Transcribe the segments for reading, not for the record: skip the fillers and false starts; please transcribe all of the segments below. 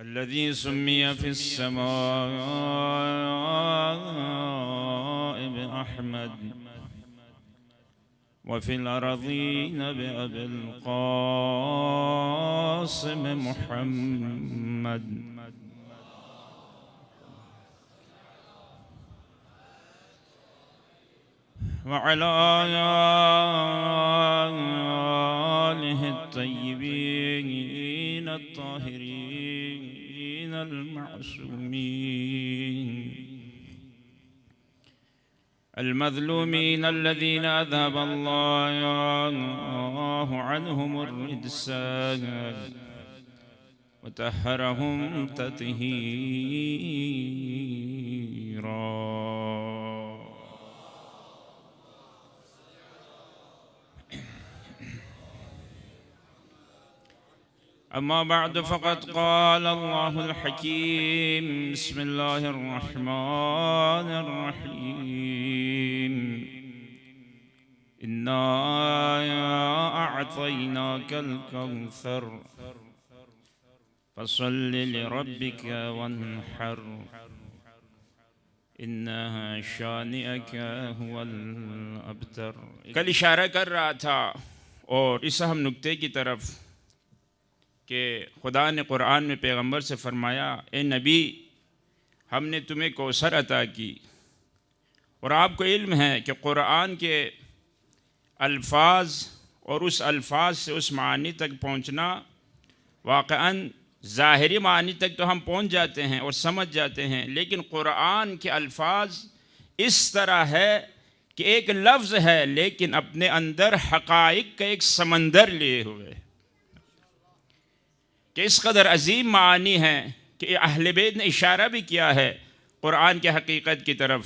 अल्लज़ी सुम्मिय फ़िस्समाइ बिअहमद व फ़िल अर्ज़ीन बिअबिल क़ासिम मुहम्मद व अला आलिहि अत्तय्यबीन अत्ताहिरीन अल-मअसूमीन अल-मज़लूमीन अल्लज़ीना अज़हब अल्लाहु अन्हुमुर रिज्स व तहहरहुम तत्हीरा। अम्मा बअद फ़क़द क़ाल अल्लाहुल हकीम बिस्मिल्लाहिर रहमानिर रहीम इन्ना अअतैनाकल कौसर फ़सल्लि लिरब्बिका वन्हर इन्ना शानिअका हुवल अब्तर। कल इशारा कर रहा था और इस अहम नुक्ते की तरफ कि खुदा ने क़ुरान में पैगंबर से फ़रमाया, ए नबी, हमने तुम्हें कौसर अता की। और आपको इल्म है कि क़ुरान के अल्फाज और उस अल्फाज से उस मानी तक पहुँचना, वाक़अन ज़ाहिरी मानी तक तो हम पहुँच जाते हैं और समझ जाते हैं, लेकिन क़ुरान के अल्फाज इस तरह है कि एक लफ्ज़ है लेकिन अपने अंदर हक़ाइक़ का एक समंदर लिए हुए, कि इस कदर अजीम मानी है कि अहले बैत ने इशारा भी किया है क़ुरान के हकीकत की तरफ,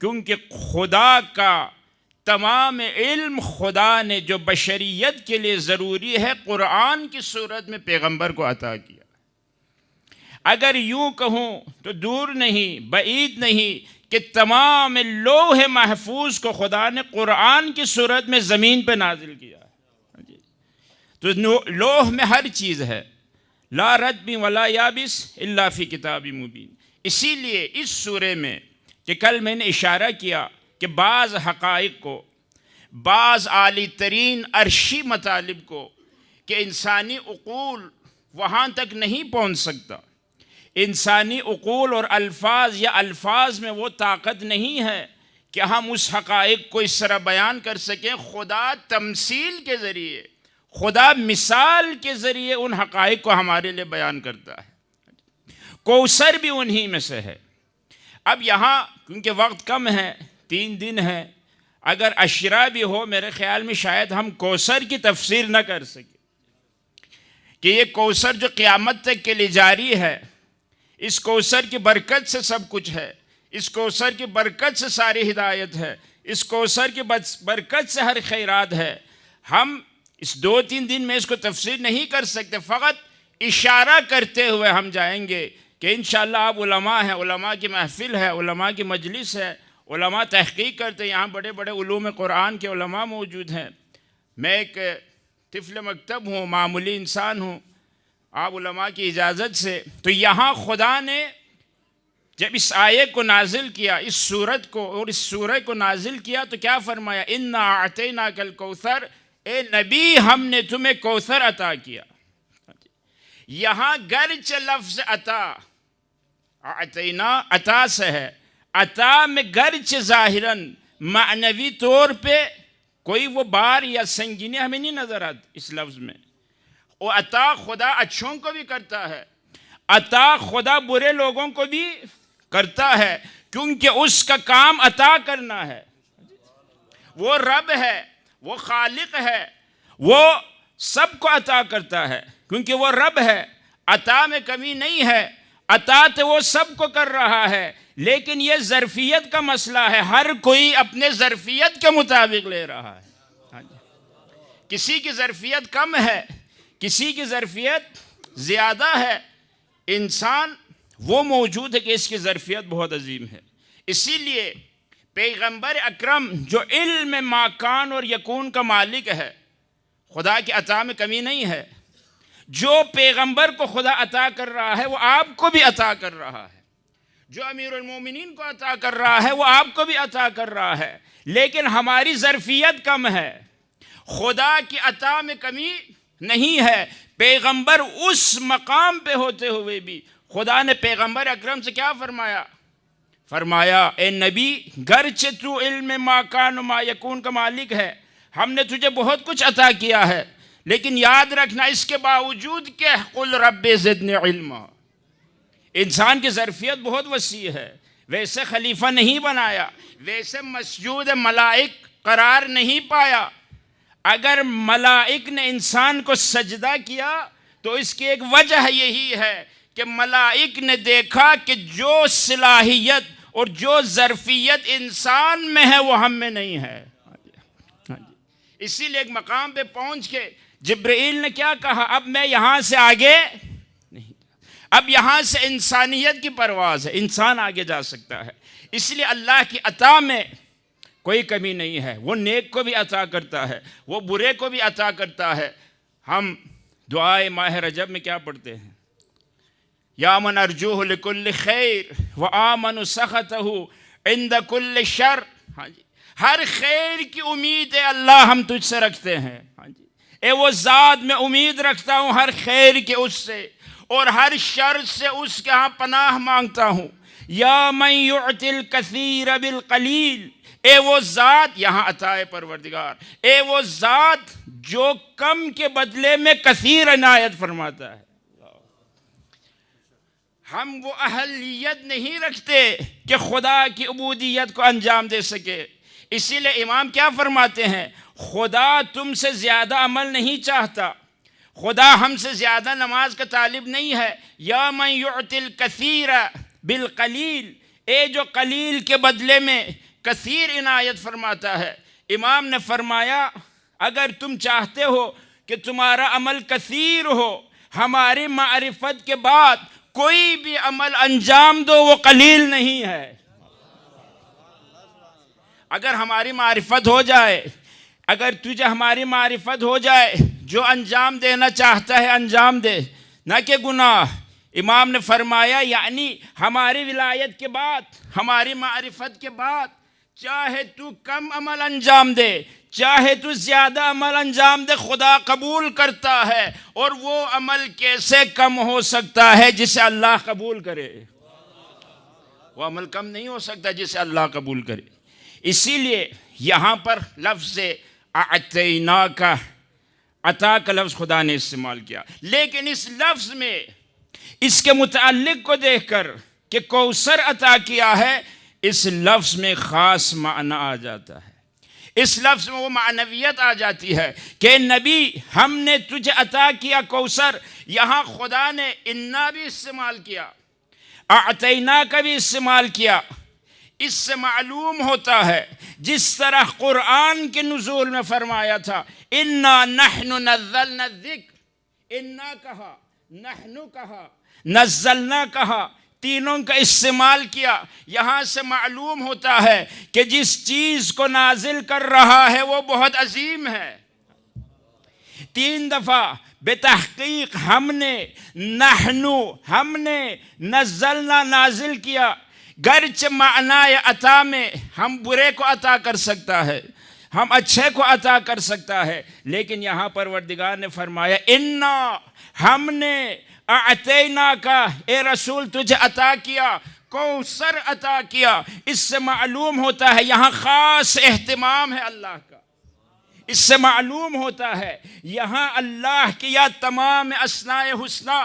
क्योंकि खुदा का तमाम इल्म खुदा ने जो बशरियत के लिए ज़रूरी है क़ुरान की सूरत में पैगंबर को अता किया। अगर यूँ कहूँ तो दूर नहीं, बईद नहीं कि तमाम लोहे महफूज को खुदा ने क़ुरान की सूरत में ज़मीन पर नाजिल किया। तो लोह में हर चीज़ है, ला रत्बी वला याबिस इल्ला फ़ी किताबि मुबीन। इसीलिए इस सूरे में कि कल मैंने इशारा किया कि बाज़ हक़ाइक़ को, बाज़ आली तरीन अर्शी मतालिब को कि इंसानी उक़ूल वहाँ तक नहीं पहुँच सकता, इंसानी उक़ूल और अल्फाज या अल्फाज में वो ताकत नहीं है कि हम उस हक़ाइक़ को इस तरह बयान कर सकें। खुदा तमसील के ज़रिए, खुदा मिसाल के ज़रिए उन हक़ाइक़ को हमारे लिए बयान करता है। कौसर भी उन्हीं में से है। अब यहाँ क्योंकि वक्त कम है, 3 दिन है, अगर अशरा भी हो मेरे ख़्याल में शायद हम कौसर की तफसीर न कर सकें कि ये कौसर जो क़यामत तक के लिए जारी है, इस कौसर की बरकत से सब कुछ है, इस कौसर की बरकत से सारी हिदायत है, इस कौसर की बरकत से हर खैरात है। हम इस 2-3 दिन में इसको तफसीर नहीं कर सकते, फ़कत इशारा करते हुए हम जाएंगे कि इंशाअल्लाह आप उलमा हैं, उलमा की महफ़िल है, उलमा की मजलिस है, उलमा तहक़ीक़ करते हैं, यहाँ बड़े बड़े उलूम क़ुरान के उलमा मौजूद हैं। मैं एक तिफ़्ल मकतब हूँ, मामूली इंसान हूँ, आप उलमा की इजाज़त से। तो यहाँ खुदा ने जब इस आयत को नाजिल किया, इस सूरत को और इस सूरत को नाजिल किया, तो क्या फ़रमाया, इन्ना अअतैनाकल कौसर, ए नबी हमने तुम्हें कौसर अता किया। यहाँ गर्च लफ्ज़ अता, अतैना अता से है, अता में गर्च ज़ाहिरन मानवी तौर पे कोई वो बार या संगीनी हमें नहीं नज़र आती इस लफ्ज़ में। और अता खुदा अच्छों को भी करता है, अता खुदा बुरे लोगों को भी करता है, क्योंकि उसका काम अता करना है। वो रब है, वो खालिक है, वो सबको अता करता है, क्योंकि वो रब है, अता में कमी नहीं है, अता तो वो सबको कर रहा है, लेकिन ये ज़रफ़ियत का मसला है, हर कोई अपने ज़रफ़ियत के मुताबिक ले रहा है। किसी की ज़रफ़ियत कम है, किसी की ज़रफ़ियत ज़्यादा है, इंसान वो मौजूद है कि इसकी ज़रफ़ियत बहुत अजीम है। इसीलिए पैगंबर अकरम जो इल्म माकान और यकून का मालिक है, खुदा की अता में कमी नहीं है, जो पैगंबर को खुदा अता कर रहा है वो आपको भी अता कर रहा है, जो अमीरुल मोमिनीन को अता कर रहा है वो आपको भी अता कर रहा है। लेकिन हमारी ज़रफ़ियत कम है, खुदा की अता में कमी नहीं है। पैगंबर उस मकाम पे होते हुए भी खुदा ने पैगंबर अकरम से क्या फरमाया? फरमाया, ए नबी, गर्चे तू इल्म मा कान मा यकून का मालिक है, हमने तुझे बहुत कुछ अता किया है, लेकिन याद रखना इसके बावजूद के कुल रब्बे ज़िदनी इल्मा। इंसान की ज़रफ़ियत बहुत वसी है, वैसे खलीफा नहीं बनाया, वैसे मस्जूद मलाइक करार नहीं पाया। अगर मलाइक ने इंसान को सजदा किया तो इसकी एक वजह यही है कि मलाइक ने देखा कि जो सलाहियत और जो ज़रफ़ियत इंसान में है वो हम में नहीं है। इसीलिए एक मकाम पे पहुंच के जिब्रील ने क्या कहा? अब मैं यहाँ से आगे नहीं, अब यहाँ से इंसानियत की परवाज़ है, इंसान आगे जा सकता है। इसलिए अल्लाह की अता में कोई कमी नहीं है, वो नेक को भी अता करता है, वो बुरे को भी अता करता है। हम दुआए माह रजब में क्या पढ़ते हैं? या मन अर्जूहु लिकुल्लि खैर व आमनु सखतहु इंद कुल्लि शर। हाँ जी, हर खैर की उम्मीद है अल्लाह हम तुझसे रखते हैं। हाँ जी, ए वो ज़ात में उम्मीद रखता हूँ हर खैर के उससे, और हर शर से उसके यहाँ पनाह मांगता हूँ। या मन युअतिल कसीर बिल कलील, ए वो ज़ात, यहाँ अताए परवरदिगार, ए वो ज़ात जो कम के बदले में कसीर इनायत फरमाता है। हम वो अहलियत नहीं रखते कि खुदा की उबूदियत को अंजाम दे सके। इसीलिए इमाम क्या फरमाते हैं? खुदा तुमसे ज़्यादा अमल नहीं चाहता, खुदा हमसे ज़्यादा नमाज का तालिब नहीं है। या मन युअतिल कसीर बिल कलील, ए जो कलील के बदले में कसीर इनायत फरमाता है। इमाम ने फरमाया, अगर तुम चाहते हो कि तुम्हारा अमल कसीर हो, हमारी मारिफत के बाद कोई भी अमल अंजाम दो वो कलील नहीं है। अगर हमारी मारिफत हो जाए, अगर तुझे हमारी मारिफत हो जाए, जो अंजाम देना चाहता है अंजाम दे, न कि गुनाह। इमाम ने फरमाया यानी हमारी विलायत के बाद, हमारी मारिफत के बाद, चाहे तू कम अमल अंजाम दे, चाहे तू ज़्यादा अमल अंजाम दे, खुदा कबूल करता है। और वो अमल कैसे कम हो सकता है जिसे अल्लाह कबूल करे? वो अमल कम नहीं हो सकता जिसे अल्लाह कबूल करे। इसीलिए यहाँ पर लफ्ज़ अतैना का, अता का लफ्ज़ खुदा ने इस्तेमाल किया, लेकिन इस लफ्ज़ में इसके मुताल्लिक़ को देखकर कि कौसर अता किया है, इस लफ्ज़ में ख़ास माना आ जाता है। इस लफ्ज़ में वो मानवियत आ जाती है कि नबी हमने तुझे अता किया कौसर। यहाँ खुदा ने इन्ना भी इस्तेमाल किया, अतैना का भी इस्तेमाल किया। इससे मालूम होता है जिस तरह कुरान के नुज़ूल में फरमाया था, इन्ना नहनु नज़्ज़लना ज़िक्र, इन्ना कहा, नहनु कहा, नज़्ज़लना कहा, तीनों का इस्तेमाल किया। यहाँ से मालूम होता है कि जिस चीज़ को नाजिल कर रहा है वो बहुत अजीम है। 3 दफ़ा बेतहक़ीक़ हमने, नहनु हमने, नज़्ज़लना नाजिल किया। गर्च मानाए अता में हम बुरे को अता कर सकता है, हम अच्छे को अता कर सकता है, लेकिन यहाँ परवरदिगार ने फरमाया इन्ना हमने अतैना का, ए रसूल तुझे अता किया, कौसर अता किया। इससे मालूम होता है यहाँ ख़ास एहतिमाम है अल्लाह का। इससे मालूम होता है यहाँ अल्लाह की या तमाम अस्माए हुस्ना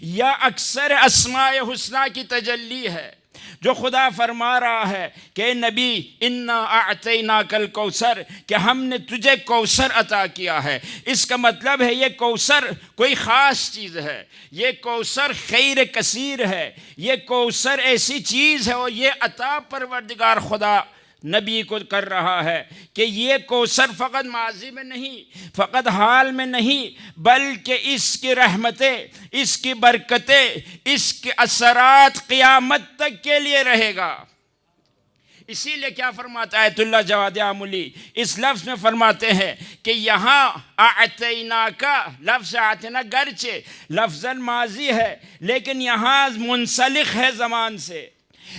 या अक्सर अस्माए हुस्ना की तजल्ली है, जो खुदा फरमा रहा है कि नबी इन्ना अतैना कल कौसर, कि हमने तुझे कौसर अता किया है। इसका मतलब है ये कौसर कोई ख़ास चीज़ है, ये कौसर खैर कसीर है, ये कौसर ऐसी चीज़ है और ये अता परवरदिगार खुदा नबी को कर रहा है कि ये कौसर फ़कत माजी में नहीं, फ़कत हाल में नहीं, बल्कि इसकी रहमतें, इसकी बरकतें, इसके असरात क़यामत तक के लिए रहेगा। इसीलिए क्या फरमाता है आयतुल्लाह जवाद आमुली इस लफ्ज़ में फरमाते हैं कि यहाँ आतैना का लफ्ज़ आतना गर्चे लफ्ज़न माजी है, लेकिन यहाँ मुंसलिक है ज़मान से।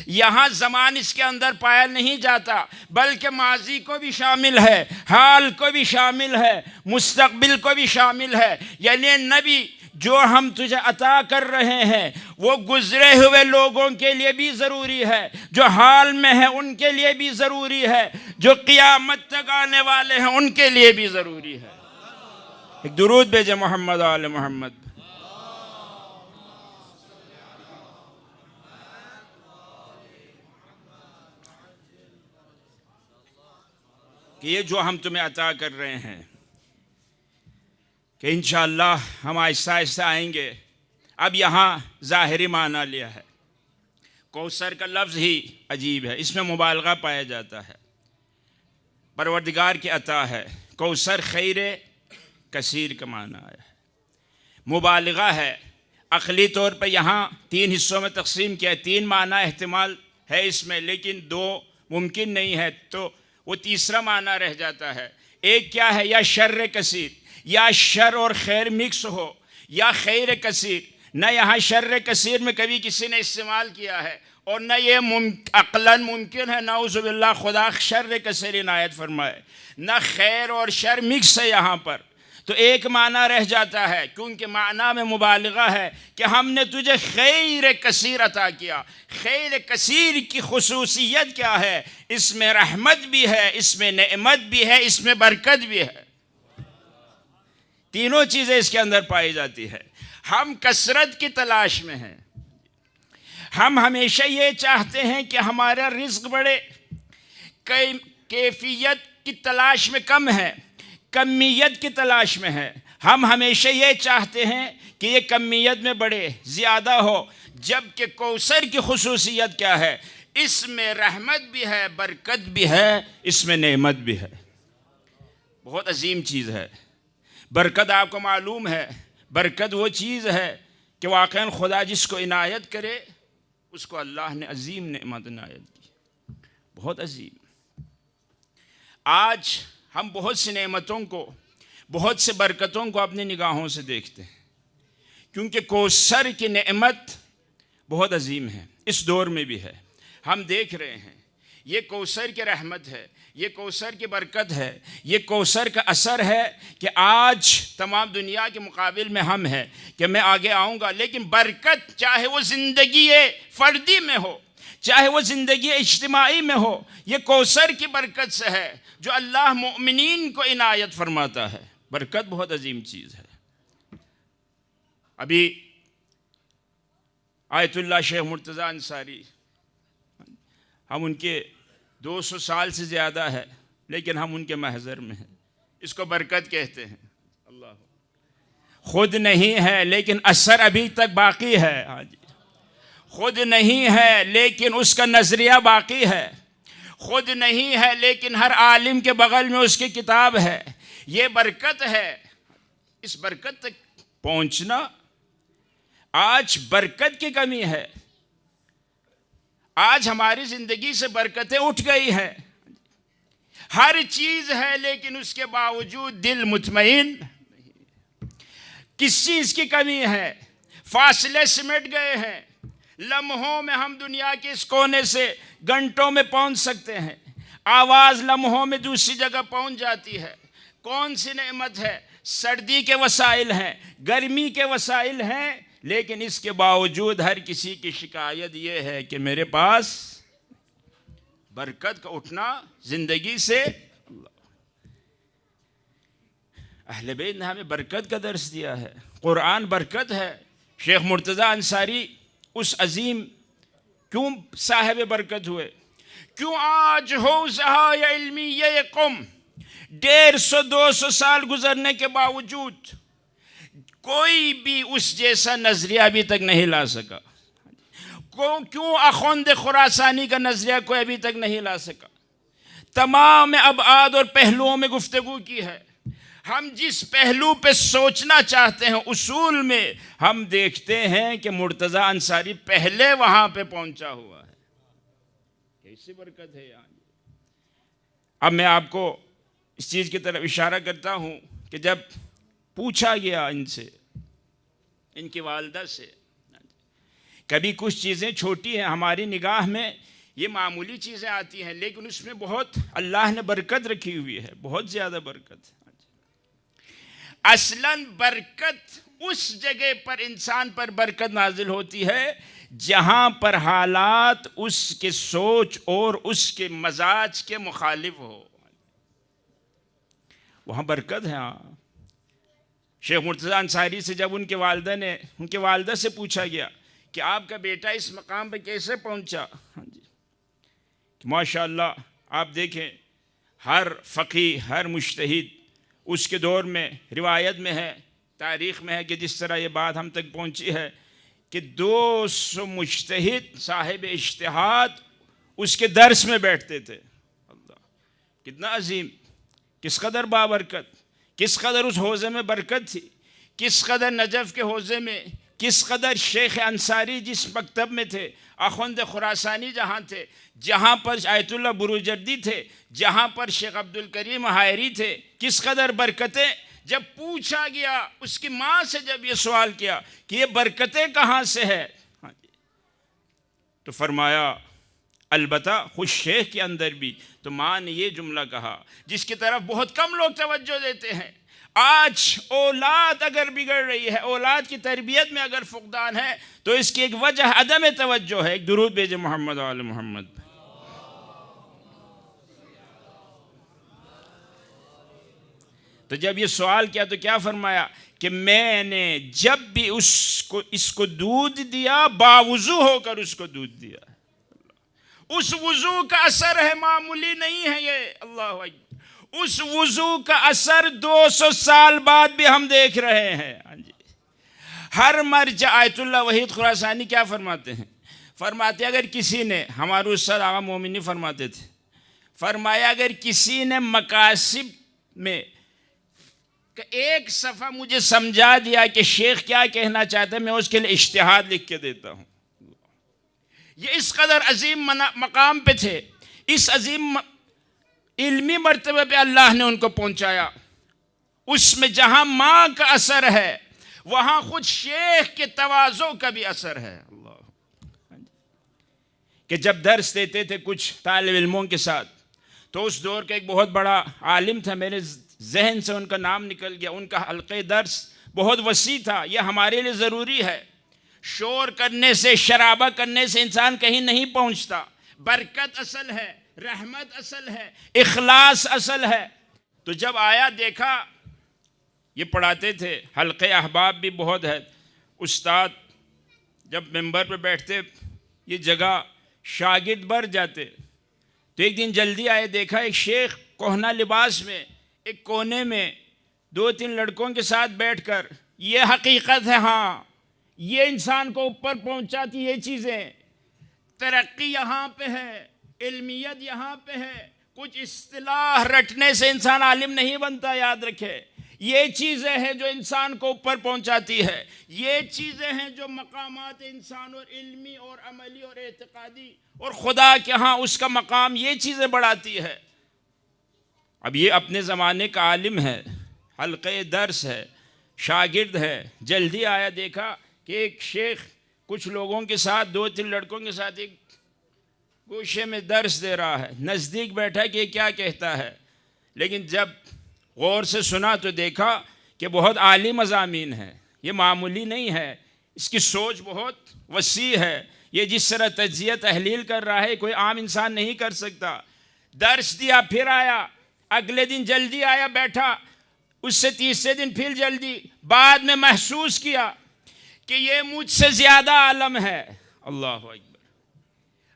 यहाँ ज़मान इसके अंदर पाया नहीं जाता, बल्कि माजी को भी शामिल है, हाल को भी शामिल है, मुस्तकबिल को भी शामिल है। यानी नबी जो हम तुझे अता कर रहे हैं वो गुज़रे हुए लोगों के लिए भी ज़रूरी है, जो हाल में है उनके लिए भी ज़रूरी है, जो क़ियामत तक आने वाले हैं उनके लिए भी ज़रूरी है। एक दुरूद भेजे मोहम्मद आले मोहम्मद। कि ये जो हम तुम्हें अता कर रहे हैं कि इंशाअल्लाह हम आहिस्ता आहिस्ता आएंगे। अब यहाँ ज़ाहिरी माना लिया है। कौसर का लफ्ज़ ही अजीब है, इसमें मुबालगा पाया जाता है। परवरदिगार की अता है। कौसर खैर कसीर का माना आया है, मुबालगा है। अक़ली तौर पर यहाँ 3 हिस्सों में तकसीम किया है। 3 माना एहतिमाल है इसमें, लेकिन 2 मुमकिन नहीं है, तो वो तीसरा माना रह जाता है। एक क्या है, या शर्र कसीर, या शर और खैर मिक्स हो, या खैर कसीर। न यहाँ शर्र कसीर में कभी किसी ने इस्तेमाल किया है, और न ये अक़लन मुमकिन है, नाउज़ुबिल्लाह खुदा शर्र कसीर इनायत फरमाए। न खैर और शर मिक्स है यहाँ पर, तो एक माना रह जाता है, क्योंकि माना में मुबालगा है कि हमने तुझे खैर कसीर अता किया। खैर कसीर की खुसूसियत क्या है, इसमें रहमत भी है, इसमें नेमत भी है, इसमें बरकत भी है। तीनों चीज़ें इसके अंदर पाई जाती है। हम कसरत की तलाश में हैं। हम हमेशा ये चाहते हैं कि हमारा रिज़्क़ बढ़े, कैफियत की तलाश में कम है, कमियत की तलाश में है। हम हमेशा ये चाहते हैं कि ये कमियत में बढ़े, ज़्यादा हो, जबकि कौसर की खुसूसियत क्या है, इसमें रहमत भी है, बरकत भी है, इसमें नेमत भी है। बहुत अजीम चीज़ है बरकत। आपको मालूम है बरकत वो चीज़ है कि वाक़ई खुदा जिसको इनायत करे उसको अल्लाह ने अजीम नेमत इनायत की, बहुत अजीम। आज हम बहुत सी नेमतों को, बहुत से बरकतों को अपनी निगाहों से देखते हैं, क्योंकि कौसर की नेमत बहुत अजीम है, इस दौर में भी है। हम देख रहे हैं ये कौसर की रहमत है, ये कौसर की बरकत है, ये कौसर का असर है कि आज तमाम दुनिया के मुकाबिल में हम हैं, कि मैं आगे आऊँगा, लेकिन बरकत चाहे वो ज़िंदगी फ़र्दी में हो, चाहे वो ज़िंदगी इज्तिमाई में हो, ये कौसर की बरकत से है जो अल्लाह मोमिनीन को इनायत फरमाता है। बरकत बहुत अजीम चीज़ है। अभी आयतुल्लाह शेख मुर्तज़ा अंसारी, हम उनके 200 साल से ज़्यादा है, लेकिन हम उनके महज़र में हैं। इसको बरकत कहते हैं। अल्लाह खुद नहीं है लेकिन असर अभी तक बाकी है। हाँ जी, खुद नहीं है लेकिन उसका नज़रिया बाकी है। खुद नहीं है लेकिन हर आलिम के बगल में उसकी किताब है। ये बरकत है। इस बरकत तक पहुँचना, आज बरकत की कमी है। आज हमारी ज़िंदगी से बरकतें उठ गई हैं। हर चीज़ है लेकिन उसके बावजूद दिल मुतमईन नहीं। किस चीज़ की कमी है? फासले सिमट गए हैं। लम्हों में हम दुनिया के इस कोने से घंटों में पहुंच सकते हैं। आवाज़ लम्हों में दूसरी जगह पहुंच जाती है। कौन सी नेमत है? सर्दी के वसाइल हैं, गर्मी के वसाइल हैं, लेकिन इसके बावजूद हर किसी की शिकायत ये है कि मेरे पास बरकत का उठना ज़िंदगी से। अहले बैत ने हमें बरकत का दर्स दिया है। कुरान बरकत है। शेख मुर्तज़ा अंसारी उस अजीम क्यों साहिब बरकत हुए? क्यों आज हो ज़हाया इल्मी ये कौम 150-200 साल गुजरने के बावजूद कोई भी उस जैसा नज़रिया अभी तक नहीं ला सका? क्यों अखुंद खुरासानी का नज़रिया कोई अभी तक नहीं ला सका? तमाम अबआद और पहलुओं में गुफ्तगू की है। हम जिस पहलू पे सोचना चाहते हैं, उसूल में हम देखते हैं कि मुर्तज़ा अंसारी पहले वहाँ पे पहुँचा हुआ है। कैसी बरकत है यहाँ। अब मैं आपको इस चीज़ की तरफ इशारा करता हूँ कि जब पूछा गया इनसे, इनकी वालदा से, कभी कुछ चीज़ें छोटी हैं हमारी निगाह में, ये मामूली चीज़ें आती हैं, लेकिन उसमें बहुत अल्लाह ने बरकत रखी हुई है, बहुत ज़्यादा बरकत। असलन बरकत उस जगह पर इंसान पर बरकत नाजिल होती है जहाँ पर हालात उसके सोच और उसके मजाज के मुखालिफ हो, वहाँ बरकत है। हाँ, शेख मुर्तज़ा अंसारी से जब उनके वालदा से पूछा गया कि आपका बेटा इस मकाम पर कैसे पहुँचा, हाँ जी, कि माशाअल्लाह आप देखें हर फ़क़ीह, हर मुज्तहिद उसके दौर में रिवायत में है, तारीख़ में है कि जिस तरह ये बात हम तक पहुँची है कि 200 मुज्तहिद साहिब इज्तिहाद उसके दर्स में बैठते थे। अल्लाह, कितना अजीम, किस कदर बाबरकत, किस कदर उस हौज़े में बरकत थी, किस कदर नजफ़ के हौज़े में, किस कदर शेख अंसारी जिस मकतब में थे, अखुंद खुरासानी जहाँ थे, जहाँ पर आयतुल्लाह बुरुजर्दी थे, जहाँ पर शेख अब्दुल करीम हायरी थे, किस कदर बरकतें। जब पूछा गया उसकी माँ से, जब ये सवाल किया कि ये बरकतें कहाँ से है, तो फरमाया अलबत्ता खुद शेख के अंदर भी। तो माँ ने ये जुमला कहा जिसकी तरफ बहुत कम लोग तवज्जो देते हैं। आज औलाद अगर बिगड़ रही है, औलाद की तरबियत में अगर फुकदान है, तो इसकी एक वजह अदम तवज्जो है। एक दुरूद भेजे मोहम्मद वाले मोहम्मद। तो जब ये सवाल किया तो क्या फरमाया कि मैंने जब भी इसको दूध दिया, बावुजू होकर उसको दूध दिया। उस वुजू का असर है, मामूली नहीं है ये। अल्लाह अकबर। उस वुजू का असर 200 साल बाद भी हम देख रहे हैं। हाँ जी, हर मर्ज आयतुल्लाह वहीद खुरासानी क्या फरमाते हैं, फरमाते अगर किसी ने, हमारे उस्ताद आगा मोमिनी फरमाते थे, फरमाया अगर किसी ने मकासिब में एक सफ़ा मुझे समझा दिया कि शेख क्या कहना चाहते हैं, मैं उसके लिए इज्तिहाद लिख के देता हूँ। ये इस कदर अजीम मकाम पे थे, इस अजीम इल्मी मर्तबे पे अल्लाह ने उनको पहुँचाया। उसमें जहाँ माँ का असर है, वहाँ खुद शेख के तवाज़ो का भी असर है। अल्लाह, कि जब दर्स देते थे कुछ तालिब इल्मों के साथ, तो उस दौर का एक बहुत बड़ा आलिम था, मेरे जहन से उनका नाम निकल गया। उनका हल्क़े दर्स बहुत वसी था। यह हमारे लिए ज़रूरी है। शोर करने से, शराबा करने से इंसान कहीं नहीं पहुंचता। बरकत असल है, रहमत असल है, इखलास असल है। तो जब आया देखा, ये पढ़ाते थे, हल्क़े अहबाब भी बहुत है। उस्ताद जब मेंबर पे बैठते, ये जगह शागिर्द भर जाते। तो एक दिन जल्दी आए, देखा एक शेख कोहना लिबास में एक कोने में 2-3 लड़कों के साथ बैठकर, ये हकीकत है। हाँ, ये इंसान को ऊपर पहुंचाती ये चीज़ें। तरक्की यहाँ पे है, इल्मियत यहाँ पे है। कुछ इस्तिलाह रटने से इंसान आलिम नहीं बनता, याद रखे। ये चीज़ें हैं जो इंसान को ऊपर पहुंचाती है। ये चीज़ें हैं जो मकामात इंसान और इल्मी और अमली और एतकादी और खुदा के यहाँ उसका मकाम, ये चीज़ें बढ़ाती है। अब ये अपने ज़माने का आलिम है, हल्क़े दर्स है, शागिर्द है। जल्दी आया, देखा कि एक शेख कुछ लोगों के साथ, 2-3 लड़कों के साथ एक गोशे में दर्स दे रहा है। नज़दीक बैठा कि ये क्या कहता है, लेकिन जब गौर से सुना तो देखा कि बहुत आली मज़ामीन है, ये मामूली नहीं है। इसकी सोच बहुत वसी है। ये जिस तरह तज्ज़िया तहलील कर रहा है, कोई आम इंसान नहीं कर सकता। दर्स दिया, फिर आया, अगले दिन जल्दी आया, बैठा, उससे तीसरे दिन फिर जल्दी। बाद में महसूस किया कि ये मुझसे ज़्यादा आलम है। अल्लाह अकबर।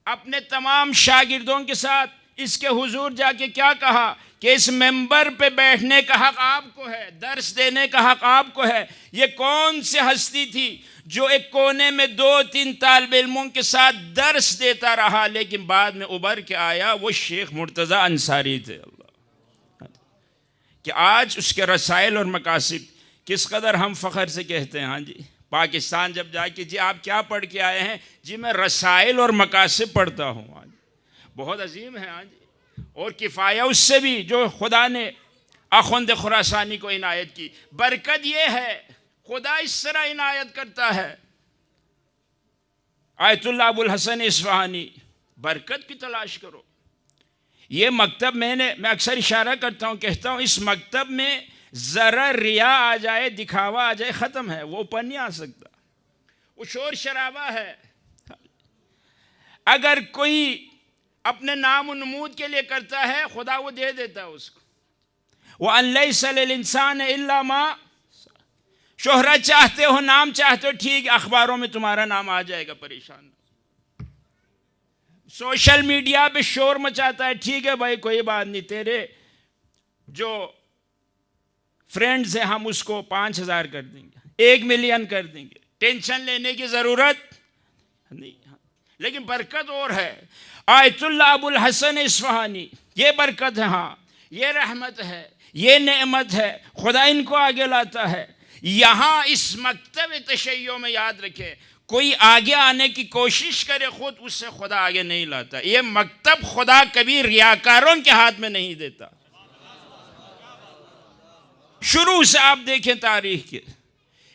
अपने तमाम शागिर्दों के साथ इसके हुजूर जाके क्या कहा कि इस मेंबर पे बैठने का हक़ आपको है, दर्स देने का हक़ आपको है। ये कौन सी हस्ती थी जो एक कोने में 2-3 तालिब इल्मों के साथ दर्स देता रहा, लेकिन बाद में उभर के आया, वो शेख मुर्तज़ा अंसारी थे। कि आज उसके रसाइल और मकासिब किस कदर हम फ़ख्र से कहते हैं। हाँ जी, पाकिस्तान जब जाके, जी आप क्या पढ़ के आए हैं, जी मैं रसाइल और मकासिब पढ़ता हूँ। बहुत अजीम है। हाँ जी, और किफ़ाया उससे भी जो खुदा ने आखुंद खुरासानी को इनायत की। बरकत ये है, खुदा इस तरह इनायत करता है। आयतुल्लाह अबुल हसन इस्फहानी, बरकत की तलाश करो। ये मकतब मैं अक्सर इशारा करता हूँ, कहता हूँ इस मकतब में ज़रा रिया आ जाए, दिखावा आ जाए, ख़त्म है, वो ऊपर नहीं आ सकता। वो शोर शराबा है। अगर कोई अपने नाम और नमूद के लिए करता है, खुदा वो दे देता है उसको। वो अल्लैसा लिल इंसान इल्ला मा, शोहरत चाहते हो, नाम चाहते हो, ठीक, अखबारों में तुम्हारा नाम आ जाएगा, परेशान। सोशल मीडिया पे शोर मचाता है, ठीक है भाई, कोई बात नहीं, तेरे जो फ्रेंड्स हैं हम उसको 5,000 कर देंगे, 1 मिलियन कर देंगे, टेंशन लेने की ज़रूरत नहीं। लेकिन बरकत और है। आयतुल्लाह अबुल हसन इस्फहानी, ये बरकत है, हाँ, ये रहमत है, ये नेमत है, खुदा इनको आगे लाता है। यहाँ इस मकतब तशय्यो में याद रखें, कोई आगे आने की कोशिश करे खुद, उससे खुदा आगे नहीं लाता। ये मकतब खुदा कभी रियाकारों के हाथ में नहीं देता। शुरू से आप देखें तारीख के,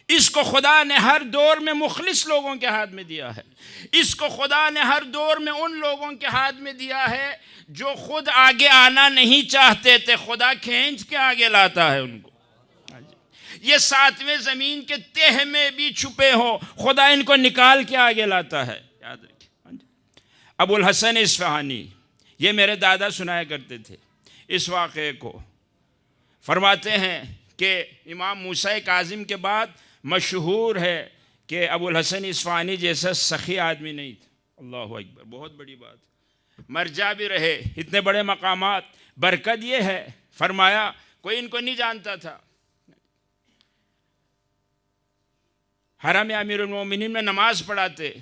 इसको खुदा ने हर दौर में मुखलिस लोगों के हाथ में दिया है। इसको खुदा ने हर दौर में उन लोगों के हाथ में दिया है जो खुद आगे आना नहीं चाहते थे, खुदा खींच के आगे लाता है उनको। ये 7वें ज़मीन के तह में भी छुपे हो, खुदा इनको निकाल के आगे लाता है। याद रखिए, अबुल हसन इस्फहानी, ये मेरे दादा सुनाया करते थे इस वाक़े को। फरमाते हैं कि इमाम मूसा काज़िम के बाद मशहूर है कि अबुल हसन इस्फहानी जैसा सखी आदमी नहीं था। अल्लाहु अकबर, बहुत बड़ी बात। मरजा भी रहे, इतने बड़े मकामात। बरकत ये है, फरमाया कोई इनको नहीं जानता था। हरम अमीरुल मोमिनीन में नमाज पढ़ाते,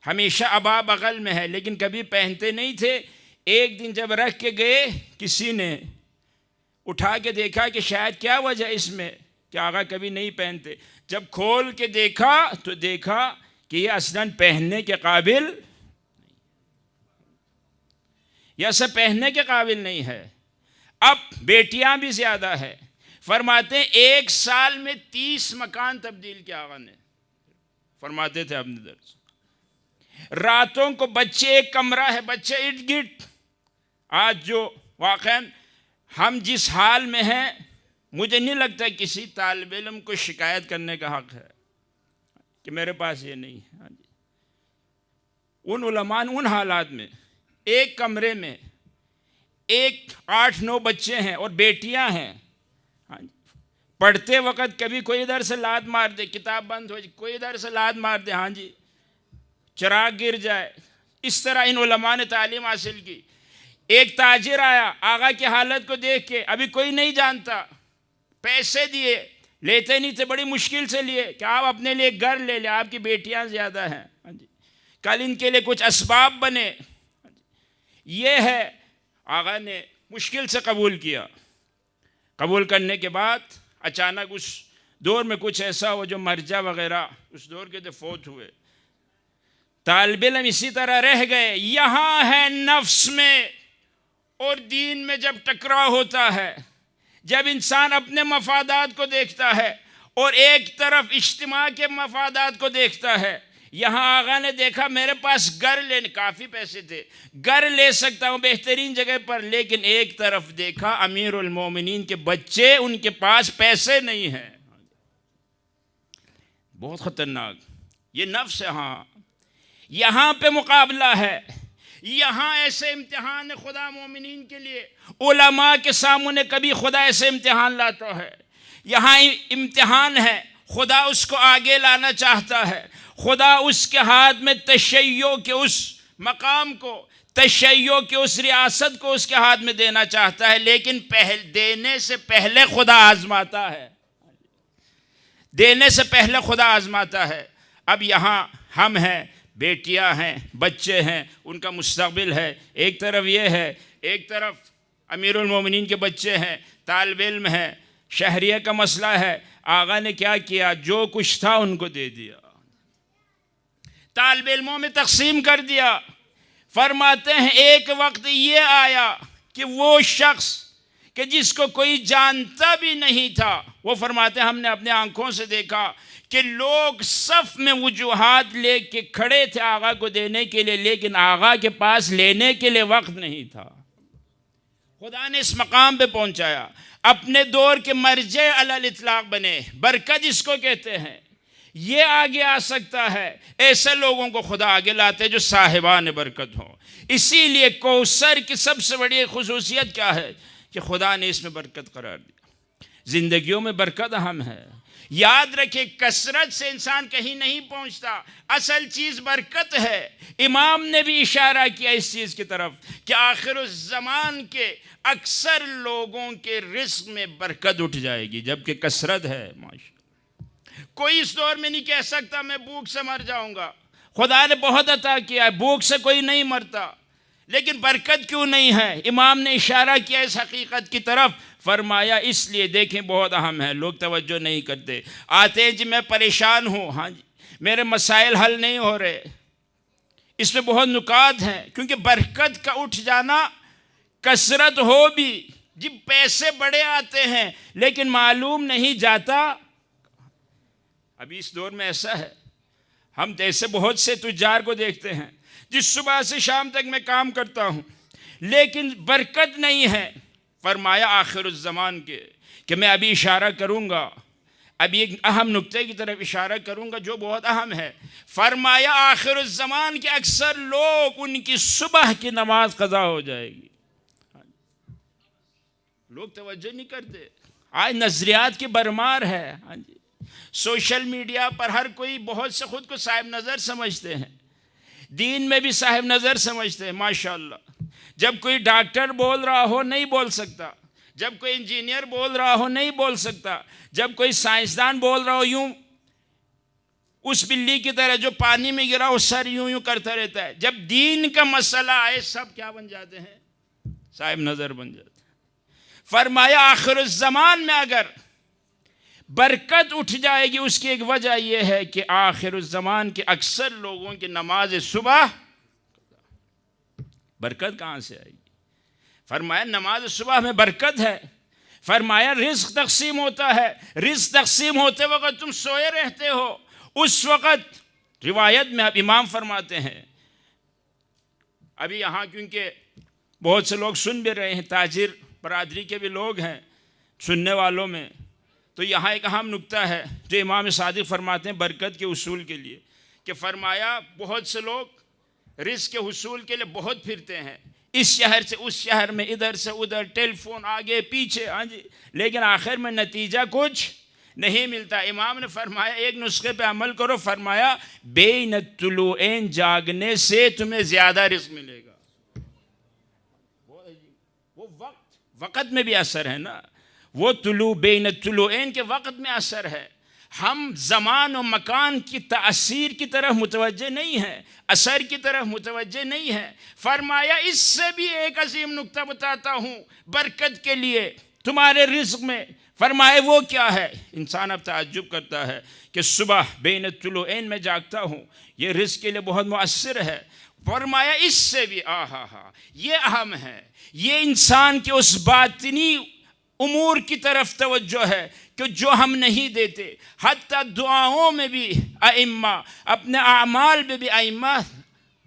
हमेशा अबा बगल में है, लेकिन कभी पहनते नहीं थे। एक दिन जब रख के गए, किसी ने उठा के देखा कि शायद क्या वजह इसमें कि आगा कभी नहीं पहनते। जब खोल के देखा तो देखा कि ये असलन पहनने के काबिल, यह सब पहनने के काबिल नहीं है। अब बेटियां भी ज़्यादा है। फरमाते हैं 1 साल में 30 मकान तब्दील किया आगा ने। फरमाते थे अपने दर्स, रातों को बच्चे, एक कमरा है, बच्चे इर्द गिर्द। आज जो वाक़ईन हम जिस हाल में हैं, मुझे नहीं लगता किसी तालिब इल्म को शिकायत करने का हक़ है कि मेरे पास ये नहीं है। हाँ जी, उन उलमान उन हालात में, एक कमरे में 8-9 बच्चे हैं और बेटियां हैं। हाँ जी, पढ़ते वक़्त कभी कोई इधर से लात मार दे, किताब बंद हो जाए, कोई इधर से लात मार दे, हाँ जी, चिराग गिर जाए। इस तरह इन उलमा ने तालीम हासिल की। एक ताजिर आया, आगा की हालत को देख के, अभी कोई नहीं जानता, पैसे दिए, लेते नहीं थे, बड़ी मुश्किल से लिए कि आप अपने लिए घर ले लें, आपकी बेटियां ज़्यादा हैं, हाँ जी, कल इनके लिए कुछ असबाब बने। ये है, आगा ने मुश्किल से कबूल किया। कबूल करने के बाद अचानक उस दौर में कुछ ऐसा हो जो मर्जा वगैरह उस दौर के तो फौत हुए। तालिब इल्म इसी तरह रह गए। यहाँ है नफ्स में और दीन में जब टकराव होता है, जब इंसान अपने मफादात को देखता है और एक तरफ इज्तिमा के मफादात को देखता है। यहाँ आगा ने देखा मेरे पास घर लेने, काफ़ी पैसे थे, घर ले सकता हूँ बेहतरीन जगह पर, लेकिन एक तरफ देखा अमीरुल मोमिनीन के बच्चे, उनके पास पैसे नहीं हैं। बहुत ख़तरनाक ये नफ्स है। हाँ, यहाँ पे मुकाबला है, यहाँ ऐसे इम्तिहान है खुदा मोमिनीन के लिए। उलमा के सामने कभी खुदा ऐसे इम्तिहान लाता है। यहाँ इम्तिहान है, खुदा उसको आगे लाना चाहता है। खुदा उसके हाथ में तशय्यो के उस मकाम को, तशय्यो के उस रियासत को उसके हाथ में देना चाहता है, लेकिन देने से पहले खुदा आजमाता है। देने से पहले खुदा आजमाता है। अब यहाँ हम हैं, बेटियां हैं, बच्चे हैं, उनका मुस्तक़बिल है। एक तरफ ये है, एक तरफ अमीरुल मोमिनीन के बच्चे हैं, तालिब इल्म हैं, शहरिया का मसला है। आगा ने क्या किया, जो कुछ था उनको दे दिया, तालिब इल्मों में तकसीम कर दिया। फरमाते हैं एक वक्त ये आया कि वो शख्स कि जिसको कोई जानता भी नहीं था, वो फरमाते हैं हमने अपने आंखों से देखा कि लोग सफ में वजूहात लेके खड़े थे आगा को देने के लिए, लेकिन आगा के पास लेने के लिए वक्त नहीं था। खुदा ने इस मकाम पे पहुंचाया, अपने दौर के मर्जे अलल इतलाक बने, बरकत इसको कहते हैं। ये आगे आ सकता है, ऐसे लोगों को खुदा आगे लाते जो साहिबान बरकत हो। इसीलिए कौसर की सबसे बड़ी खुसूसियत क्या है कि खुदा ने इसमें बरकत करार दिया। जिंदगियों में बरकत अहम है। याद रखें, कसरत से इंसान कहीं नहीं पहुंचता, असल चीज़ बरकत है। इमाम ने भी इशारा किया इस चीज़ की तरफ कि आखिरुज़्ज़मान के अक्सर लोगों के रिस्क में बरकत उठ जाएगी, जबकि कसरत है। माशा, कोई इस दौर में नहीं कह सकता मैं भूख से मर जाऊंगा। खुदा ने बहुत अता किया है, भूख से कोई नहीं मरता, लेकिन बरकत क्यों नहीं है? इमाम ने इशारा किया इस हकीकत की तरफ, फरमाया इसलिए देखें बहुत अहम है, लोग तवज्जो नहीं करते। आते हैं जी मैं परेशान हूँ, हाँ जी मेरे मसाइल हल नहीं हो रहे। इसमें बहुत नुकात हैं, क्योंकि बरकत का उठ जाना, कसरत हो भी जी, पैसे बड़े आते हैं लेकिन मालूम नहीं जाता। अभी इस दौर में ऐसा है, हम ऐसे बहुत से तुजार को देखते हैं जिस सुबह से शाम तक मैं काम करता हूँ लेकिन बरकत नहीं है। फरमाया आखिरुज़्ज़मान के कि मैं अभी इशारा करूँगा, अभी एक अहम नुक्ते की तरफ इशारा करूँगा जो बहुत अहम है। फरमाया आखिरुज़्ज़मान के अक्सर लोग उनकी सुबह की नमाज क़ज़ा हो जाएगी। लोग तवज्जो नहीं करते। आज नज़रियात की बरमार है। हाँ जी, सोशल मीडिया पर हर कोई बहुत से खुद को साहिब नज़र समझते हैं, दीन में भी साहिब नज़र समझते हैं। माशाअल्लाह, जब कोई डॉक्टर बोल रहा हो नहीं बोल सकता, जब कोई इंजीनियर बोल रहा हो नहीं बोल सकता, जब कोई साइंसदान बोल रहा हो यूं उस बिल्ली की तरह जो पानी में गिरा वो सर यूं यूं करता रहता है। जब दीन का मसला आए सब क्या बन जाते हैं? साहिब नज़र बन जाते हैं। फरमाया आखिरुज़्ज़मान में अगर बरकत उठ जाएगी, उसकी एक वजह यह है कि आखिरुज़्ज़मान के अक्सर लोगों की नमाज सुबह, बरकत कहाँ से आएगी? फरमाया नमाज सुबह में बरकत है। फरमाया रिज़्क़ तक़सीम होता है, रिज़्क़ तक़सीम होते वक्त तुम सोए रहते हो, उस वक़्त रिवायत में अब इमाम फरमाते हैं, अभी यहाँ क्योंकि बहुत से लोग सुन भी रहे हैं, ताजिर बरादरी के भी लोग हैं सुनने वालों में, तो यहाँ एक अहम नुक्ता है जो इमाम सादिक़ फरमाते हैं बरकत के उसूल के लिए, कि फरमाया बहुत से लोग रिज़्क़ के हुसूल के लिए बहुत फिरते हैं, इस शहर से उस शहर में, इधर से उधर, टेलीफोन आगे पीछे, हाँ जी, लेकिन आखिर में नतीजा कुछ नहीं मिलता। इमाम ने फरमाया एक नुस्खे पे अमल करो, फरमाया बेन तुलूएन जागने से तुम्हें ज़्यादा रिज़्क़ मिलेगा। वो वक़्त में भी असर है ना, वो तुलू बेन तुलूएन के वक़्त में असर है। हम ज़मान और मकान की तासीर की तरफ मुतवज्जे नहीं हैं, असर की तरफ मुतवज्जे नहीं हैं। फरमाया इससे भी एक अजीम नुक्ता बताता हूँ बरकत के लिए तुम्हारे रिज़्क़ में। फरमाए वो क्या है? इंसान अब ताज्जुब करता है कि सुबह बेन तुलूएन में जागता हूँ, ये रिज़्क़ के लिए बहुत मुअस्सिर है। फरमाया इससे भी ये अहम है, ये इंसान के उस बातिनी उमूर की तरफ तवज्जो है कि जो हम नहीं देते। हत्ता दुआओं में भी अइम्मा, अपने आमाल में भी अइम्मा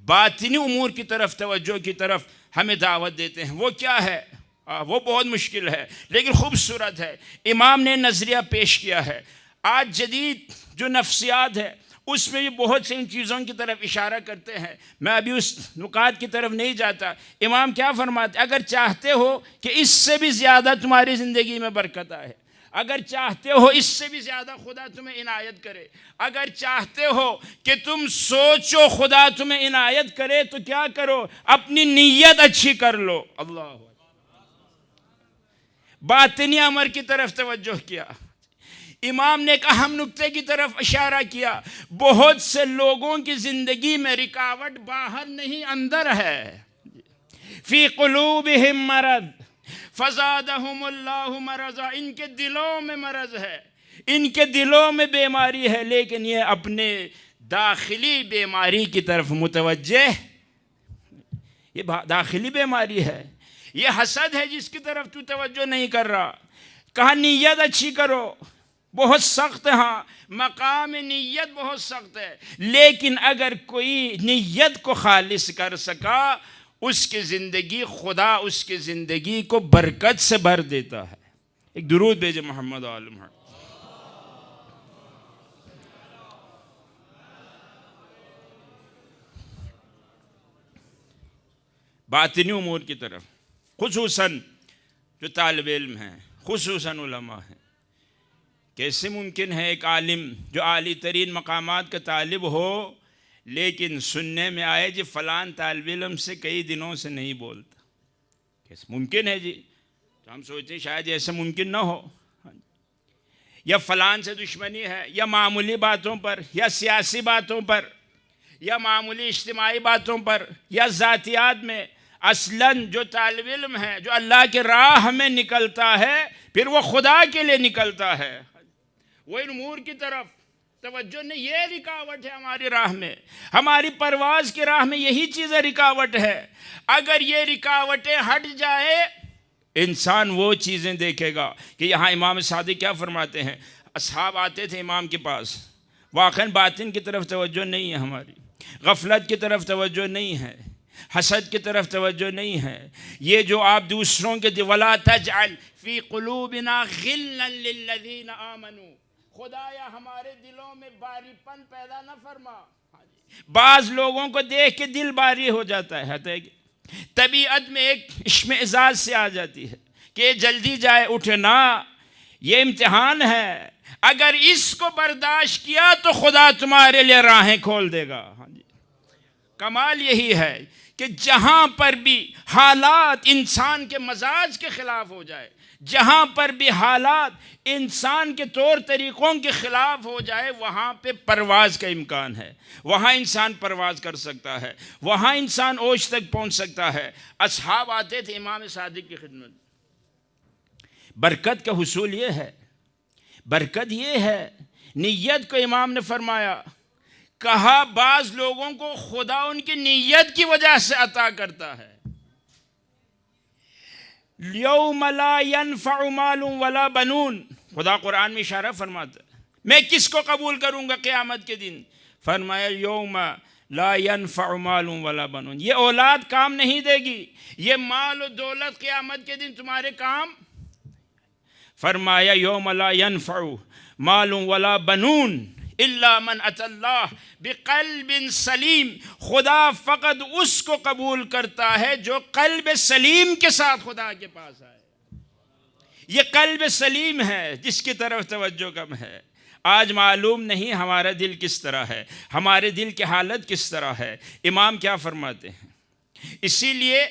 बातिनी उमूर की तरफ तवज्जो की तरफ हमें दावत देते हैं। वो क्या है? वो बहुत मुश्किल है लेकिन खूबसूरत है। इमाम ने नज़रिया पेश किया है। आज जदीद जो नफ्सियात है उसमें भी बहुत सी इन चीज़ों की तरफ इशारा करते हैं। मैं अभी उस नुकात की तरफ नहीं जाता। इमाम क्या फरमाते? अगर चाहते हो कि इससे भी ज़्यादा तुम्हारी ज़िंदगी में बरकत आए, अगर चाहते हो इससे भी ज़्यादा खुदा तुम्हें इनायत करे, अगर चाहते हो कि तुम सोचो खुदा तुम्हें इनायत करे, तो क्या करो? अपनी नीयत अच्छी कर लो। अल्लाह, बातिनी अमर की तरफ तवज्जो किया। इमाम ने एक अहम नुक्ते की तरफ इशारा किया, बहुत से लोगों की ज़िंदगी में रिकावट बाहर नहीं अंदर है। फ़ी क़ुलूबिहिम मरद फ़ज़ादहुमुल्लाहु मरज़ा, इनके दिलों में मरज़ है, इनके दिलों में बीमारी है, लेकिन ये अपने दाखिली बीमारी की तरफ मुतवज्जे। ये दाखिली बीमारी है, ये हसद है जिसकी तरफ तू तवज्जो नहीं कर रहा। कहा नीयत अच्छी करो, बहुत सख्त है, हाँ मकाम नीयत बहुत सख्त है, लेकिन अगर कोई नीयत को खालिस कर सका उसकी ज़िंदगी, खुदा उसकी ज़िंदगी को बरकत से भर देता है। एक दुरूद भेजे मोहम्मद आलम। बातिनी उमूर की तरफ, खुसूसन जो तालिब इल्म हैं, खुसूसन उलमा हैं, कैसे मुमकिन है एक आलिम जो आली तरीन मकामात का तालिब हो लेकिन सुनने में आए जी फ़लान तालिब इल्म से कई दिनों से नहीं बोलता, कैसे मुमकिन है जी? तो हम सोचते हैं शायद ऐसा मुमकिन ना हो, या फ़लान से दुश्मनी है, या मामूली बातों पर, या सियासी बातों पर, या मामूली इज्तिमाई बातों पर, या ज़ातियात में। असलन जो तालिब इल्म है, जो अल्लाह के राह में निकलता है, फिर वो खुदा के लिए निकलता है, वो इन उमूर की तरफ तवज्जो नहीं। ये रिकावट है हमारी राह में, हमारी परवाज़ की राह में यही चीज़ें रिकावट है। अगर ये रिकावटें हट जाए इंसान वो चीज़ें देखेगा कि यहाँ इमाम सादिक क्या फरमाते हैं, असहाब आते थे इमाम के पास, वाक़ई बातिन की तरफ तवज्जो नहीं है हमारी, गफलत की तरफ तवज्जो नहीं है, हसद की तरफ तवज्जो नहीं है। ये जो आप दूसरों के वला तजअल फ़ी क़ुलूबिना ग़िल्लन लिल्लज़ीना आमनू, खुदाया हमारे दिलों में बारीपन पैदा न फरमा। बाज़ लोगों को देख के दिल बारी हो जाता है, तबीयत में एक इश्मेइज़ाज़ से आ जाती है कि जल्दी जाए उठे ना, ये इम्तिहान है, अगर इसको बर्दाश्त किया तो खुदा तुम्हारे लिए राहें खोल देगा। हाँ जी, कमाल यही है कि जहाँ पर भी हालात इंसान के मजाज के ख़िलाफ़ हो जाए, जहाँ पर भी हालात इंसान के तौर तरीक़ों के ख़िलाफ़ हो जाए, वहाँ पे परवाज़ का इम्कान है, वहाँ इंसान परवाज़ कर सकता है, वहाँ इंसान ओज तक पहुँच सकता है। असहाब आते थे इमाम सादिक की खिदमत। बरकत का हुसूल ये है, बरकत ये है, नीयत को इमाम ने फरमाया, कहा बाज़ लोगों को खुदा उनकी नीयत की वजह से अता करता है। यौम ला यनफ़उ मालुन वला बनून, खुदा कुरान में इशारा फरमाता है, मैं किसको कबूल करूँगा क़यामत के दिन? फरमाया यौम ला यनफ़उ मालुन वला बनून, ये औलाद काम नहीं देगी, ये माल और दौलत क़यामत के दिन तुम्हारे काम। फरमाया यौम ला यनफ़उ मालुन वला बनून इल्ला मन अतल्लाह बिक़ल्बिन सलीम, खुदा फ़कत उसको कबूल करता है जो क़ल्ब सलीम के साथ खुदा के पास आए। ये क़ल्ब सलीम है जिसकी तरफ तवज्जो कम है। आज मालूम नहीं हमारा दिल किस तरह है, हमारे दिल की हालत किस तरह है। इमाम क्या फरमाते हैं, इसीलिए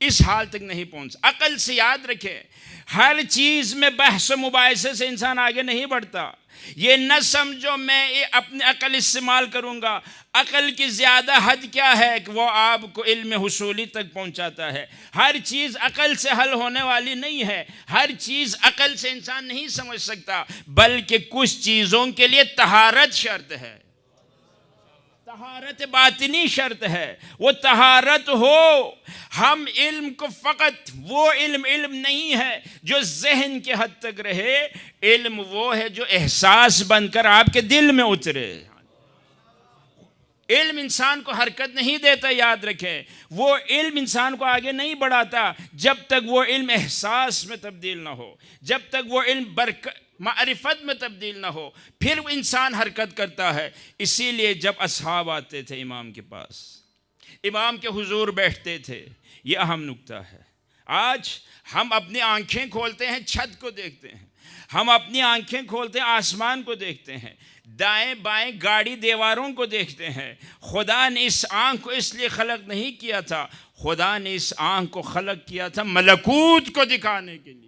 इस हाल तक नहीं पहुँच। अक़ल से याद रखें, हर चीज़ में बहस मुबाहिसे से इंसान आगे नहीं बढ़ता। ये न समझो मैं ये अपनी अकल इस्तेमाल करूँगा, अकल की ज़्यादा हद क्या है कि वो आपको इल्म हुसूली तक पहुँचाता है। हर चीज़ अकल से हल होने वाली नहीं है, हर चीज़ अकल से इंसान नहीं समझ सकता, बल्कि कुछ चीज़ों के लिए तहारत शर्त है, तहारत बातिनी शर्त है। वो तहारत हो, हम इल्म को फ़कत वो इल्म नहीं है जो जहन के हद तक रहे, इल्म वो है जो एहसास बनकर आपके दिल में उतरे। इल्म इंसान को हरकत नहीं देता, याद रखें, वो इल्म इंसान को आगे नहीं बढ़ाता जब तक वो इल्म एहसास में तब्दील ना हो, जब तक वो इल्म मारिफत में तब्दील ना हो, फिर वो इंसान हरकत करता है। इसीलिए जब असहाब आते थे इमाम के पास, इमाम के हुजूर बैठते थे, ये अहम नुक्ता है। आज हम अपनी आंखें खोलते हैं, छत को देखते हैं, हम अपनी आंखें खोलते हैं, आसमान को देखते हैं, दाएं बाएं गाड़ी दीवारों को देखते हैं। खुदा ने इस आँख को इसलिए खलक नहीं किया था, खुदा ने इस आँख को खलक किया था मलकूत को दिखाने के लिए।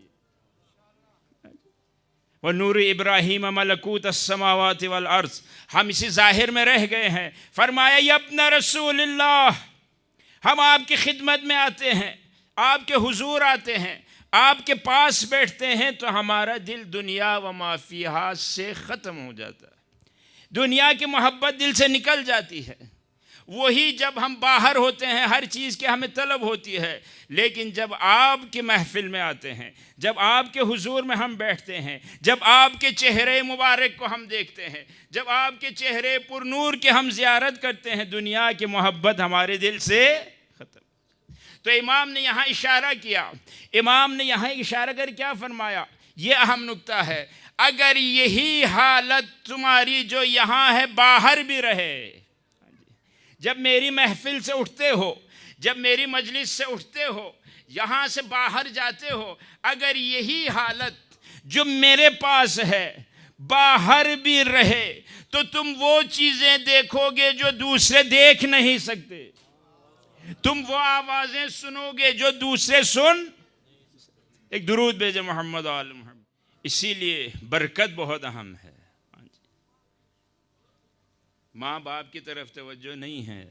व नूर इब्राहीम मलकूत अस्समावाति वल अर्ज़, हम इसी ज़ाहिर में रह गए हैं। फरमाया यब्न रसूलिल्लाह, हम आपकी खिदमत में आते हैं, आपके हुजूर आते हैं, आपके पास बैठते हैं तो हमारा दिल दुनिया व माफिया से ख़त्म हो जाता है, दुनिया की मोहब्बत दिल से निकल जाती है। वही जब हम बाहर होते हैं हर चीज़ की हमें तलब होती है, लेकिन जब आपकी महफिल में आते हैं, जब आपके हुजूर में हम बैठते हैं, जब आपके चेहरे मुबारक को हम देखते हैं, जब आपके चेहरे पुरनूर के हम ज़ियारत करते हैं, दुनिया की मोहब्बत हमारे दिल से ख़त्म। तो इमाम ने यहाँ इशारा किया, इमाम ने यहाँ इशारा कर क्या फरमाया, ये अहम नुक्ता है, अगर यही हालत तुम्हारी जो यहाँ है बाहर भी रहे, जब मेरी महफिल से उठते हो, जब मेरी मजलिस से उठते हो, यहाँ से बाहर जाते हो, अगर यही हालत जो मेरे पास है बाहर भी रहे तो तुम वो चीज़ें देखोगे जो दूसरे देख नहीं सकते, तुम वो आवाज़ें सुनोगे जो दूसरे सुन। एक दुरूद भेजे मोहम्मद आल मोहम्मद। इसीलिए बरकत बहुत अहम है। माँ बाप की तरफ तवज्जो नहीं है,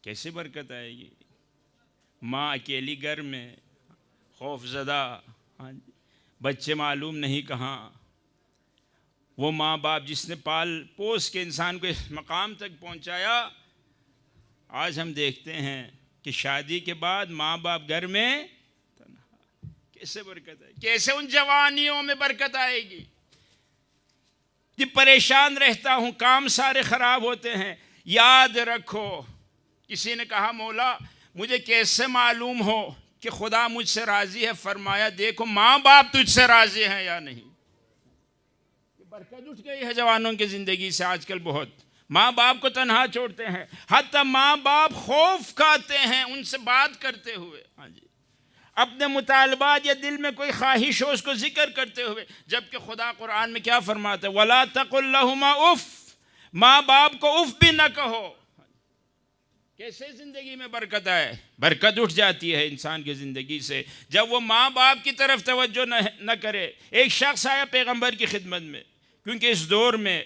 कैसे बरकत आएगी? माँ अकेली घर में खौफज़दा, बच्चे मालूम नहीं कहाँ, वो माँ बाप जिसने पाल पोस के इंसान को इस मकाम तक पहुँचाया, आज हम देखते हैं कि शादी के बाद माँ बाप घर में तन्हा। कैसे बरकत आएगी? कैसे उन जवानियों में बरकत आएगी? कि परेशान रहता हूँ, काम सारे ख़राब होते हैं। याद रखो, किसी ने कहा मौला मुझे कैसे मालूम हो कि खुदा मुझसे राज़ी है? फरमाया देखो माँ बाप तुझसे राज़ी हैं या नहीं। बरकत उठ गई है जवानों की ज़िंदगी से आजकल बहुत। माँ बाप को तन्हा छोड़ते हैं, हत्ता माँ बाप खौफ खाते हैं उनसे बात करते हुए। हाँ जी, अपने मुतालबात या दिल में कोई ख्वाहिश हो उसको जिक्र करते हुए, जबकि खुदा कुरान में क्या फरमाता है, वला तकुल लहुमा उफ, माँ बाप को उफ भी न कहो। कैसे ज़िंदगी में बरकत आए? बरकत उठ जाती है इंसान की ज़िंदगी से जब वो माँ बाप की तरफ तवज्जो न करे। एक शख्स आया पैगंबर की खिदमत में, क्योंकि इस दौर में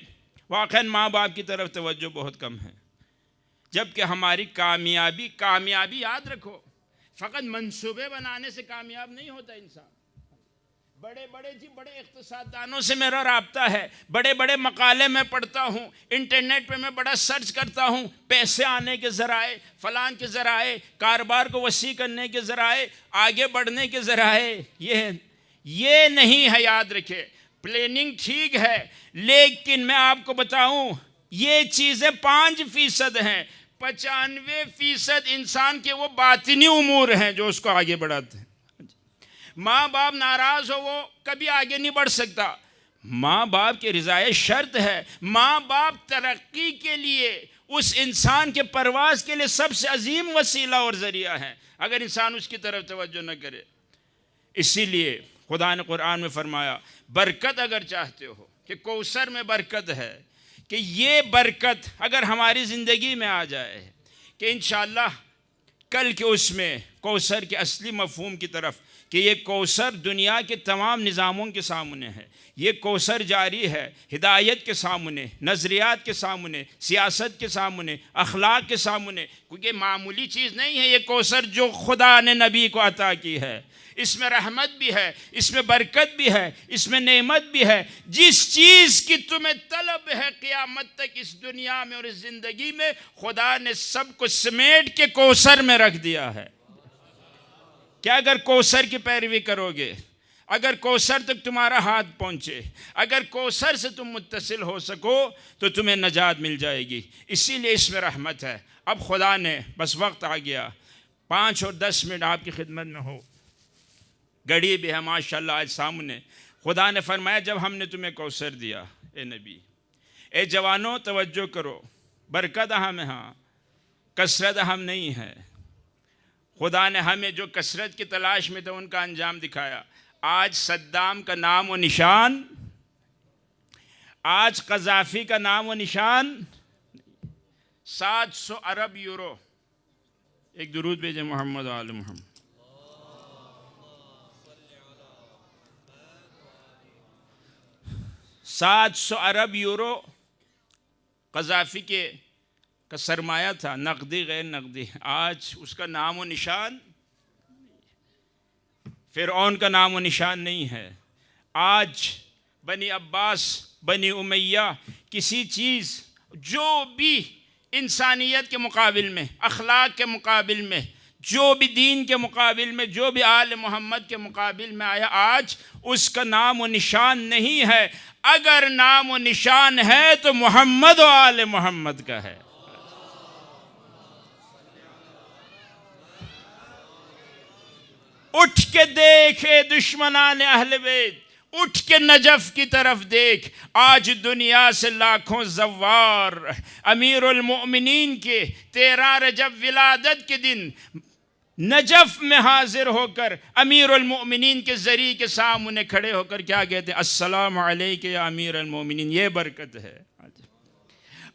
वाक़ई माँ बाप की तरफ तवज्जो बहुत कम है, जबकि हमारी कामयाबी याद रखो, फ़कत मंसूबे बनाने से कामयाब नहीं होता इंसान। बड़े इक़्तिसाददानों से मेरा राब्ता है, बड़े बड़े मकाले मैं पढ़ता हूँ, इंटरनेट पे मैं बड़ा सर्च करता हूँ, पैसे आने के ज़राए, फ़लान के ज़राए, कारोबार को वसी करने के ज़राए, आगे बढ़ने के ज़राए, ये नहीं है। याद रखे, प्लानिंग ठीक है, लेकिन मैं आपको बताऊँ ये चीज़ें 5% हैं, 95% इंसान के वो बातिनी उमूर हैं जो उसको आगे बढ़ाते हैं। माँ बाप नाराज़ हो वो कभी आगे नहीं बढ़ सकता। माँ बाप की रिज़ाए शर्त है। माँ बाप तरक्की के लिए, उस इंसान के परवाज़ के लिए सबसे अजीम वसीला और ज़रिया है, अगर इंसान उसकी तरफ तवज्जो न करे। इसीलिए खुदा ने कुरान में फरमाया, बरकत अगर चाहते हो कि कौसर में बरकत है, कि ये बरकत अगर हमारी ज़िंदगी में आ जाए कि इंशाअल्लाह कल के उसमें कौसर के असली मफ़हूम की तरफ, कि ये कौसर दुनिया के तमाम निज़ामों के सामने है, ये कौसर जारी है हिदायत के सामने, नज़रियात के सामने, सियासत के सामने, अखलाक के सामने, क्योंकि मामूली चीज़ नहीं है ये कौसर जो खुदा ने नबी को अता की है। इसमें रहमत भी है, इसमें बरकत भी है, इसमें नेमत भी है। जिस चीज़ की तुम्हें तलब है क़यामत तक इस दुनिया में और इस ज़िंदगी में, खुदा ने सब कुछ समेट के कौसर में रख दिया है। क्या अगर कौसर की पैरवी करोगे, अगर कौसर तक तुम्हारा हाथ पहुँचे, अगर कौसर से तुम मुत्तसिल हो सको तो तुम्हें नजात मिल जाएगी। इसीलिए इसमें रहमत है। अब खुदा ने, बस वक्त आ गया, 5 और 10 मिनट आपकी खिदमत में हो, घड़ी भी है माशाल्लाह आज सामने। खुदा ने फरमाया जब हमने तुम्हें कौसर दिया, ए नबी, ए जवानों तवज्जो करो, बरकत अहम है, हाँ कसरत अहम नहीं है। खुदा ने हमें जो कसरत की तलाश में थे उनका अंजाम दिखाया। आज सद्दाम का नाम व निशान, आज कज़ाफ़ी का नाम व निशान। 700 अरब यूरो, एक दुरूद भेजे मोहम्मद आल मोहम्मद। 700 अरब यूरो कज़ाफ़ी के का सरमाया था, नकदी गैर नकदी। आज उसका नाम व निशान, फ़िरऔन का नाम व निशान नहीं है। आज बनी अब्बास, बनी उमैया, किसी चीज़ जो भी इंसानियत के मुकाबिल में, अखलाक के मुकाबिल में, जो भी दीन के मुकाबिल में, जो भी आल मोहम्मद के मुकाबिल में आया, आज उसका नाम व निशान नहीं है। अगर नाम व निशान है तो मोहम्मद व आल मोहम्मद का है। उठ के देखे दुश्मनान अहले बैत, उठ के नजफ की तरफ देख। आज दुनिया से लाखों ज़व्वार अमीरुल मोमिनीन के 13 रजब विलादत के दिन नजफ में हाजिर होकर अमीरुल मोमिनीन के ज़रिए के सामने खड़े होकर क्या कहते हैं? अस्सलामु अलैका या अमीरुल मोमिनीन। ये बरकत है।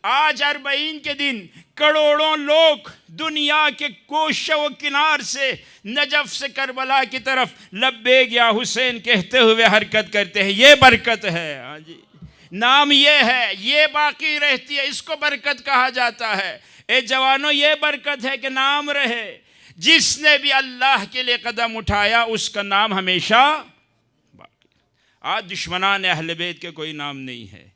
आज अरबईन के दिन करोड़ों लोग दुनिया के कोशों व किनार से नजफ से करबला की तरफ लब्बैक या हुसैन कहते हुए हरकत करते हैं। ये बरकत है। हाँ जी, नाम ये है, ये बाकी रहती है, इसको बरकत कहा जाता है। ए जवानों, ये बरकत है कि नाम रहे। जिसने भी अल्लाह के लिए कदम उठाया उसका नाम हमेशा बाकी। आज दुश्मनान अहले बैत के कोई नाम नहीं है।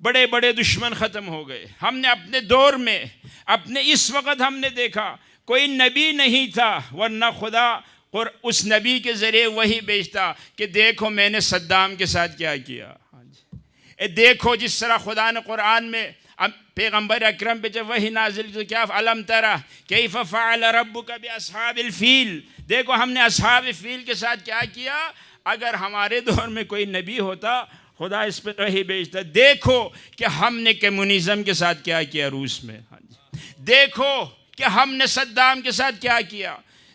बड़े बड़े दुश्मन ख़त्म हो गए। हमने अपने दौर में, अपने इस वक्त हमने देखा कोई नबी नहीं था, वरना खुदा और उस नबी के ज़रिए वही भेजता कि देखो मैंने सद्दाम के साथ क्या किया। देखो जिस तरह खुदा ने कुरान में पैगम्बर अकरम पे जब वही नाजिल तो क्या, अलम तरा कैफ फ़अल रब्बुका बिअस्हाबिल फील, देखो हमने अस्हाब फील के साथ क्या किया। अगर हमारे दौर में कोई नबी होता, खुदा इस पर वही भेजता, देखो कि हमने कम्युनिज़म के साथ क्या किया रूस में। हाँ जी, देखो कि हमने सद्दाम के साथ क्या किया,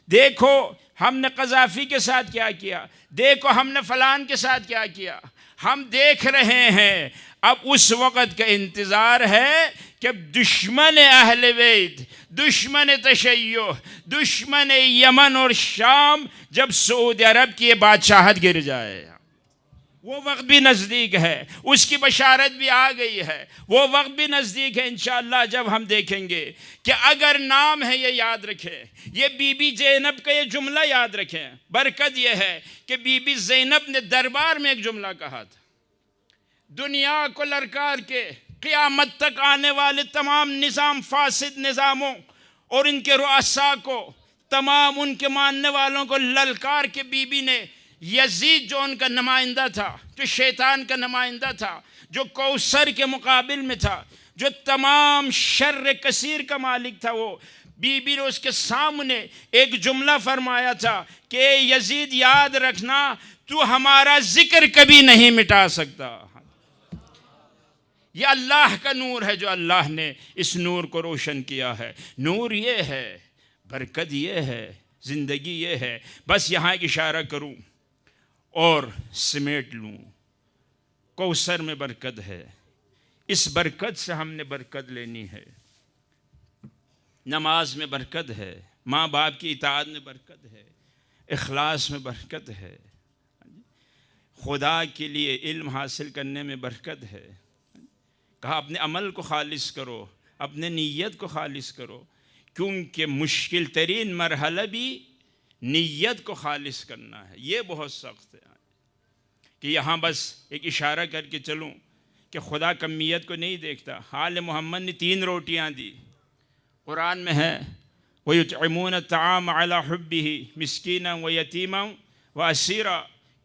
देखो हमने क़ज़ाफ़ी के साथ क्या किया, देखो हमने फ़लान के साथ क्या किया। हम देख रहे हैं। अब उस वक़्त का इंतज़ार है कि दुश्मन अहले बैत, दुश्मन तशय्यो, दुश्मन यमन और शाम जब सऊदी अरब की बादशाहत गिर जाए, वो वक्त भी नज़दीक है। उसकी बशारत भी आ गई है। वो वक्त भी नज़दीक है इंशाअल्लाह, जब हम देखेंगे कि अगर नाम है, ये याद रखें, ये बीबी ज़ैनब का ये जुमला याद रखें। बरकत ये है कि बीबी ज़ैनब ने दरबार में एक जुमला कहा था, दुनिया को ललकार के क़यामत तक आने वाले तमाम निज़ाम, फासिद निज़ामों और इनके रुअसा को, तमाम उनके मानने वालों को ललकार के बीबी ने यजीद जो उनका नुमाइंदा था, जो शैतान का नुमाइंदा था, जो कौसर के मुकाबिल में था, जो तमाम शर्र कसीर का मालिक था, वो बीबी ने उसके सामने एक जुमला फरमाया था कि यजीद याद रखना, तू हमारा जिक्र कभी नहीं मिटा सकता। यह अल्लाह का नूर है जो अल्लाह ने इस नूर को रोशन किया है। नूर ये है, बरकत ये है, ज़िंदगी ये है। बस यहाँ एक इशारा करूँ और समेट लूँ। कौसर में बरकत है, इस बरकत से हमने बरकत लेनी है। नमाज में बरकत है, माँ बाप की इताअत में बरकत है, इखलास में बरकत है, खुदा के लिए इल्म हासिल करने में बरकत है। कहा अपने अमल को खालिस करो, अपने नीयत को खालिस करो, क्योंकि मुश्किल तरीन मरहला भी नीयत को खालिस करना है। ये बहुत सख्त है कि यहाँ बस एक इशारा करके चलूँ कि खुदा कमियत को नहीं देखता। हाल मोहम्मद ने 3 रोटियाँ दी, कुरान में है, व युतइमून अत्ताम अला हुब्बिही मिस्कीना व यतीमा व असीरा।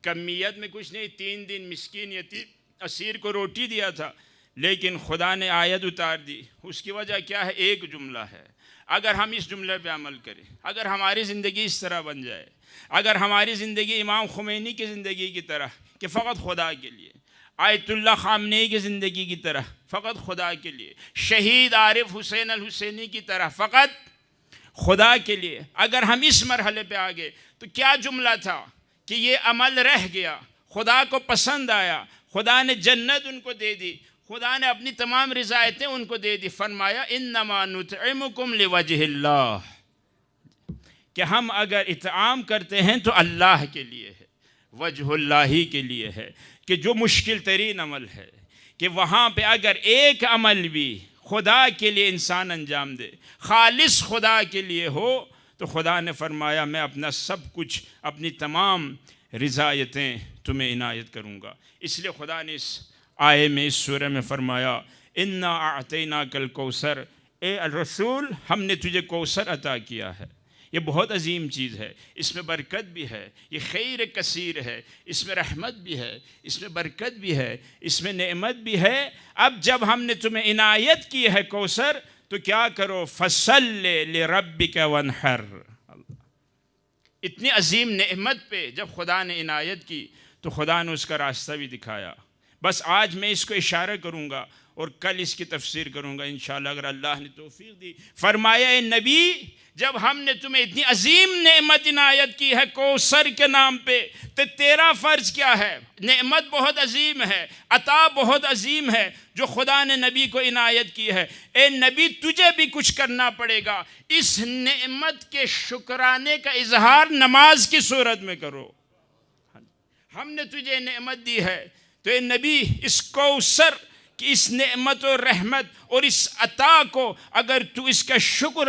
कमियत में कुछ नहीं, 3 दिन मिस्कीन, यतीम, असीर को रोटी दिया था, लेकिन खुदा ने आयत उतार दी। उसकी वजह क्या है? एक जुमला है। अगर हम इस जुमले पे अमल करें, अगर हमारी ज़िंदगी इस तरह बन जाए, अगर हमारी ज़िंदगी इमाम खुमैनी की ज़िंदगी की तरह कि फ़कत खुदा के लिए, आयतुल्लाह ख़ामनेई की ज़िंदगी की तरह फ़कत खुदा के लिए, शहीद आरिफ हुसैन अल हुसैनी की तरह फ़कत खुदा के लिए, अगर हम इस मरहले पे आ गए तो क्या जुमला था कि ये अमल रह गया, खुदा को पसंद आया, खुदा ने जन्नत उनको दे दी, खुदा ने अपनी तमाम रिज़ायतें उनको दे दी। फरमाया इन्नमा नुतइमुकुम लिवजहिल्लाह, कि हम अगर इत्आम करते हैं तो अल्लाह के लिए है, वजहुल्लाही के लिए है। कि जो मुश्किल तरीन अमल है कि वहाँ पे अगर एक अमल भी खुदा के लिए इंसान अंजाम दे, खालिस खुदा के लिए हो, तो खुदा ने फरमाया मैं अपना सब कुछ, अपनी तमाम रिज़ायतें तुम्हें इनायत करूँगा। इसलिए खुदा ने इस आये में, इस सूरह में फरमाया इन्ना आतैना कल कौसर, ए रसूल हमने तुझे कौसर अता किया है। ये बहुत अजीम चीज़ है, इसमें बरकत भी है, ये खैर कसीर है, इसमें रहमत भी है, इसमें बरकत भी है, इसमें नेमत भी है। अब जब हमने तुम्हें इनायत की है कौसर, तो क्या करो, फसल्ले लिरब्बिका वनहर। इतनी अजीम नेमत पे जब खुदा ने इनायत की तो खुदा ने उसका रास्ता भी दिखाया। बस आज मैं इसको इशारा करूँगा और कल इसकी तफसीर करूँगा इंशाअल्लाह, अगर अल्लाह ने तौफीक दी। फरमाया, ए नबी, जब हमने तुम्हें इतनी अजीम नेमत इनायत की है कौसर के नाम पे, तो तेरा फ़र्ज़ क्या है? नेमत बहुत अजीम है, अता बहुत अजीम है जो खुदा ने नबी को इनायत की है। ए नबी, तुझे भी कुछ करना पड़ेगा। इस नेमत के शुक्राने का इजहार नमाज की सूरत में करो। हमने तुझे नेमत दी है, तो ए नबी, इस कौसर कि इस नेमत और रहमत और इस अता को अगर तू इसका शुक्र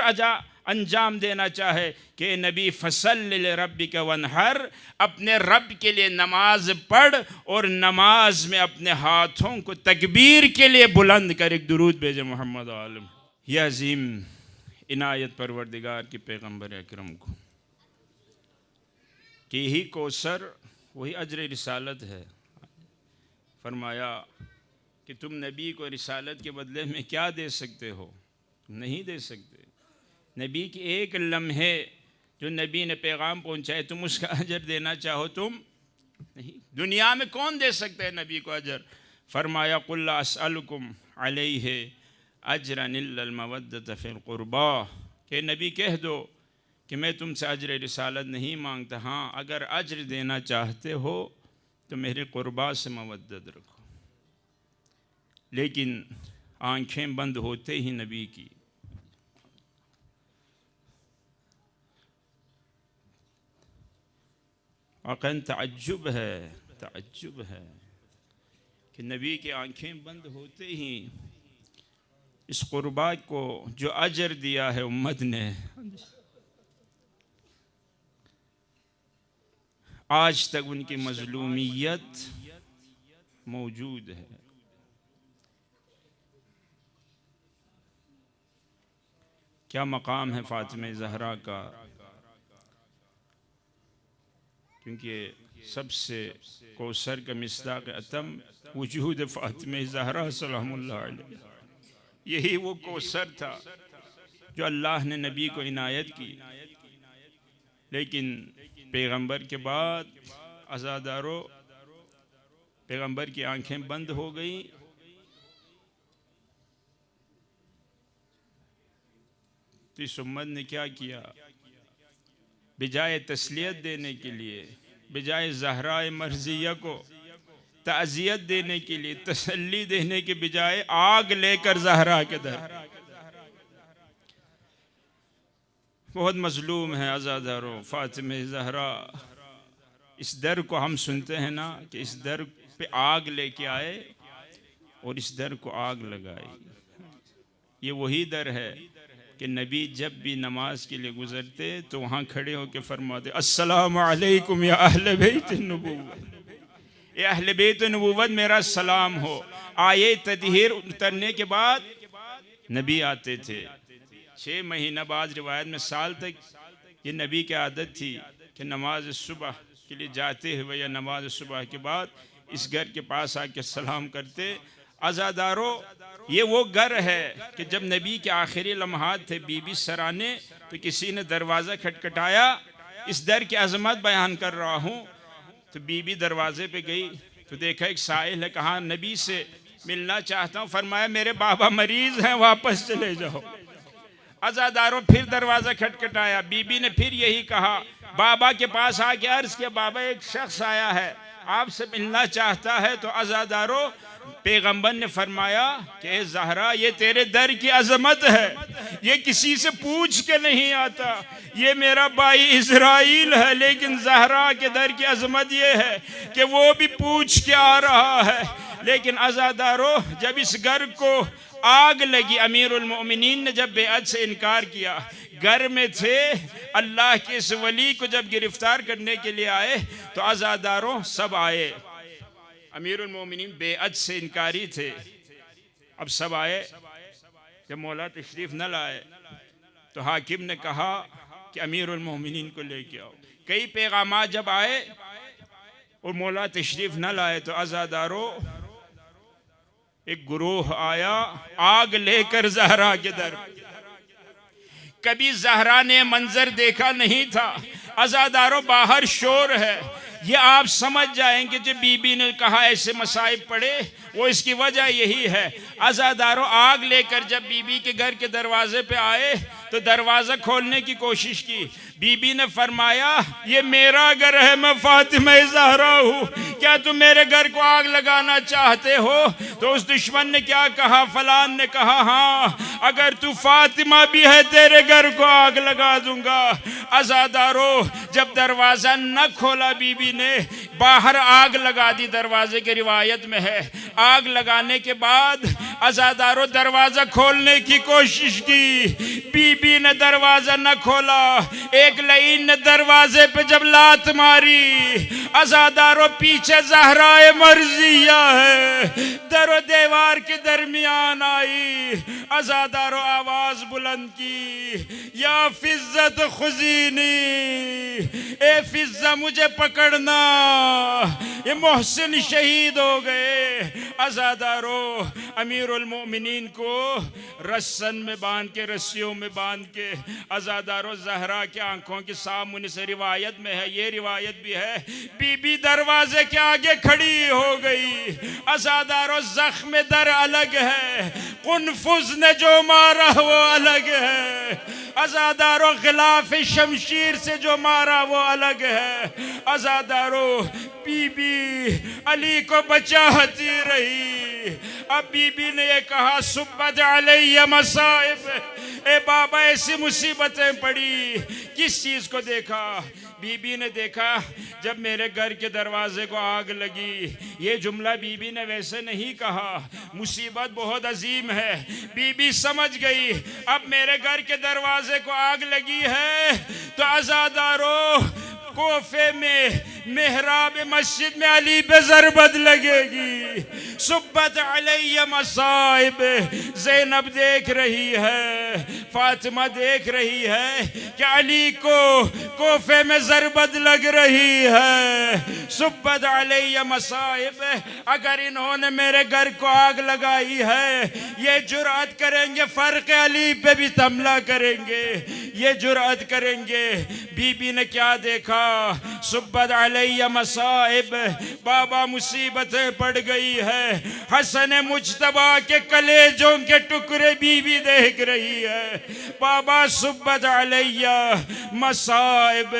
अंजाम देना चाहे कि नबी, फसल्लि लिरब्बिका वनहर, अपने रब के लिए नमाज पढ़ और नमाज में अपने हाथों को तकबीर के लिए बुलंद कर एक दुरूद भेजे मोहम्मद आलम। यह अजीम इनायत परवरदिगार की पैगम्बर अकरम को कि यही कौसर वही अजर रिसालत है। फरमाया कि तुम नबी को रिसालत के बदले में क्या दे सकते हो? नहीं दे सकते। नबी के एक लम्हे जो नबी ने पैगाम पहुँचाए, तुम उसका अजर देना चाहो तुम नहीं। दुनिया में कौन दे सकता है नबी को अजर? फरमाया, कुल ला अस्अलुकुम अलैहि अजरन इल्लल मवद्दत फिल क़ुरबा, कि नबी कह दो कि मैं तुमसे अजर रिसालत नहीं मांगता, हाँ अगर अजर देना चाहते हो तो मेरे क़ुरबा से मवद्दत रखो। लेकिन आँखें बंद होते ही नबी की अकन तअज्जुब है कि नबी की आँखें बंद होते ही इस क़ुरबा को जो अजर दिया है उम्मत ने, आज तक उनकी मज़लूमियत मौजूद है। क्या मकाम है फ़ातिमा ज़हरा का, क्योंकि सबसे कौसर का मिस्दाक़ अतम वजूद फ़ातिमा ज़हरा सलामुल्लाह अलैहा। यही वो कौसर था जो अल्लाह ने नबी को इनायत की। लेकिन पैगंबर के बाद अज़ादारों, पैगंबर की आंखें बंद हो गई, तो इस उम्मत ने क्या किया? बजाय तस्लियत देने के लिए, बजाय ज़हरा मर्ज़िया को ताज़ियत देने के लिए, तसल्ली देने के बजाय आग लेकर ज़हरा के दर। बहुत मज़लूम है अज़ादारों फ़ातिमा ज़हरा। इस दर को हम सुनते हैं ना कि इस दर पे आग लेके आए और इस दर को आग लगाई। ये वही दर है कि नबी जब भी नमाज के लिए गुज़रते तो वहाँ खड़े होकर फरमाते, अस्सलामु अलैकुम या अहले बैत नबुव्वत, ये अहले बैत नबुव्वत मेरा सलाम हो। आये तदहीर उतरने के बाद नबी आते थे 6 महीना बाद, रिवायत में साल तक ये नबी की आदत थी कि नमाज सुबह के लिए जाते हुए या नमाज सुबह के बाद इस घर के पास आके सलाम करते। अज़ादारों, ये वो घर है कि जब नबी के आखिरी लम्हात थे बीबी सराने, तो किसी ने दरवाज़ा खटखटाया। इस दर की अज़मत बयान कर रहा हूँ। तो बीबी दरवाजे पे गई तो देखा एक साइल है, कहा नबी से मिलना चाहता हूँ। फरमाया, मेरे बाबा मरीज़ हैं, वापस चले जाओ। अज़ादारों, फिर दरवाज़ा खटखटाया। बीबी ने फिर यही कहा। बाबा के पास आके अर्ज़ किया, बाबा एक शख्स आया है, आपसे मिलना चाहता है। तो अज़ादारों, पैगंबर ने फरमाया कि ज़हरा, ये तेरे दर की अज़मत है, ये किसी से पूछ के नहीं आता। ये मेरा भाई इज़राइल है, लेकिन ज़हरा के दर की अज़मत ये है कि वो भी पूछ के आ रहा है। लेकिन अज़ादारों, जब इस घर को आग लगी, अमीरुल मोमिनीन ने जब बेअत से इनकार किया, घर में थे, अल्लाह के इस वली को जब गिरफ्तार करने के लिए आए तो अज़ादारों सब आए। अमीरुल मोमिनीन बेअत से इनकारी थे। अब सब आए, जब मौला तशरीफ़ न लाए तो हाकिम ने कहा कि अमीरुल मोमिनीन को लेके आओ। कई पैगामात जब आए और मौला तशरीफ़ न लाए तो अज़ादारों एक गुरूह आया आग लेकर ज़हरा के दर। कभी ज़हरा ने मंजर देखा नहीं था। अज़ादारों बाहर शोर है, ये आप समझ जाएंगे जो बीबी ने कहा ऐसे मसाइब पड़े वो इसकी वजह यही है। अज़ादारों आग लेकर जब बीबी के घर के दरवाजे पे आए तो दरवाज़ा खोलने की कोशिश की। बीबी ने फरमाया ये मेरा घर है, मैं फातिमा ज़हरा हूँ, क्या तुम मेरे घर को आग लगाना चाहते हो? तो उस दुश्मन ने क्या कहा? फलान ने कहा हाँ अगर तू फातिमा भी है तेरे घर को आग लगा दूंगा। अज़ादारों जब दरवाज़ा न खोला बीबी ने बाहर आग लगा दी। दरवाजे की रिवायत में है आग लगाने के बाद अज़ादारों दरवाज़ा खोलने की कोशिश की, बीबी ने दरवाज़ा न खोला। एक लईन ने दरवाजे पे जब लात मारी, अज़ादारों पीछे ज़हराए मर्ज़िया है दरो दीवार के दरमियान आई। अज़ादारों आवाज़ बुलंद की या फिज़्ज़त खुज़ीनी, ए फिज़्ज़ा मुझे पकड़ना, ये मोहसिन शहीद हो गए। अज़ादारों अमीरुल मोमिनीन को रस्सन में बांध के, रस्सियों में बांध के अज़ादारों ज़हरा के आंखों के सामने से रिवायत में है, ये रिवायत भी है बीबी दरवाजे के आगे खड़ी हो गई। अज़ादारों ज़ख्म दर अलग है, कुनफुज ने जो मारा वो अलग है। अज़ादारों गिलाफ शमशीर से जो मारा वो अलग है। अज़ादारों बीबी अली को बचाती रही। अब बीबी ने ये कहा सुब्बत अलैया मसाइब, ए बाबा ऐसी मुसीबतें पड़ी। किस चीज़ को देखा? बीबी ने देखा जब मेरे घर के दरवाजे को आग लगी। ये जुमला बीबी ने वैसे नहीं कहा, मुसीबत बहुत अजीम है। बीबी समझ गई अब मेरे घर के दरवाजे को आग लगी है तो अज़ादारों कोफे में मेहराब मस्जिद में अली पे ज़रबत लगेगी। सुब्बत अलैया मसाइब, ज़ैनब देख रही है, फातिमा देख रही है कि अली को कोफे में ज़रबत लग रही है। सुब्बत अलैया मसाइब, अगर इन्होंने मेरे घर को आग लगाई है ये जुर्अत करेंगे फ़र्क अली पे भी हमला करेंगे, ये जुर्अत करेंगे। बीबी ने क्या देखा? सुब्बत अलैया मसाइब, बाबा मुसीबतें पड़ गई है। हसन मुज्तबा के कलेजों के टुकड़े बीबी देख रही है। बाबा सुब्बत अलैया मसाइब,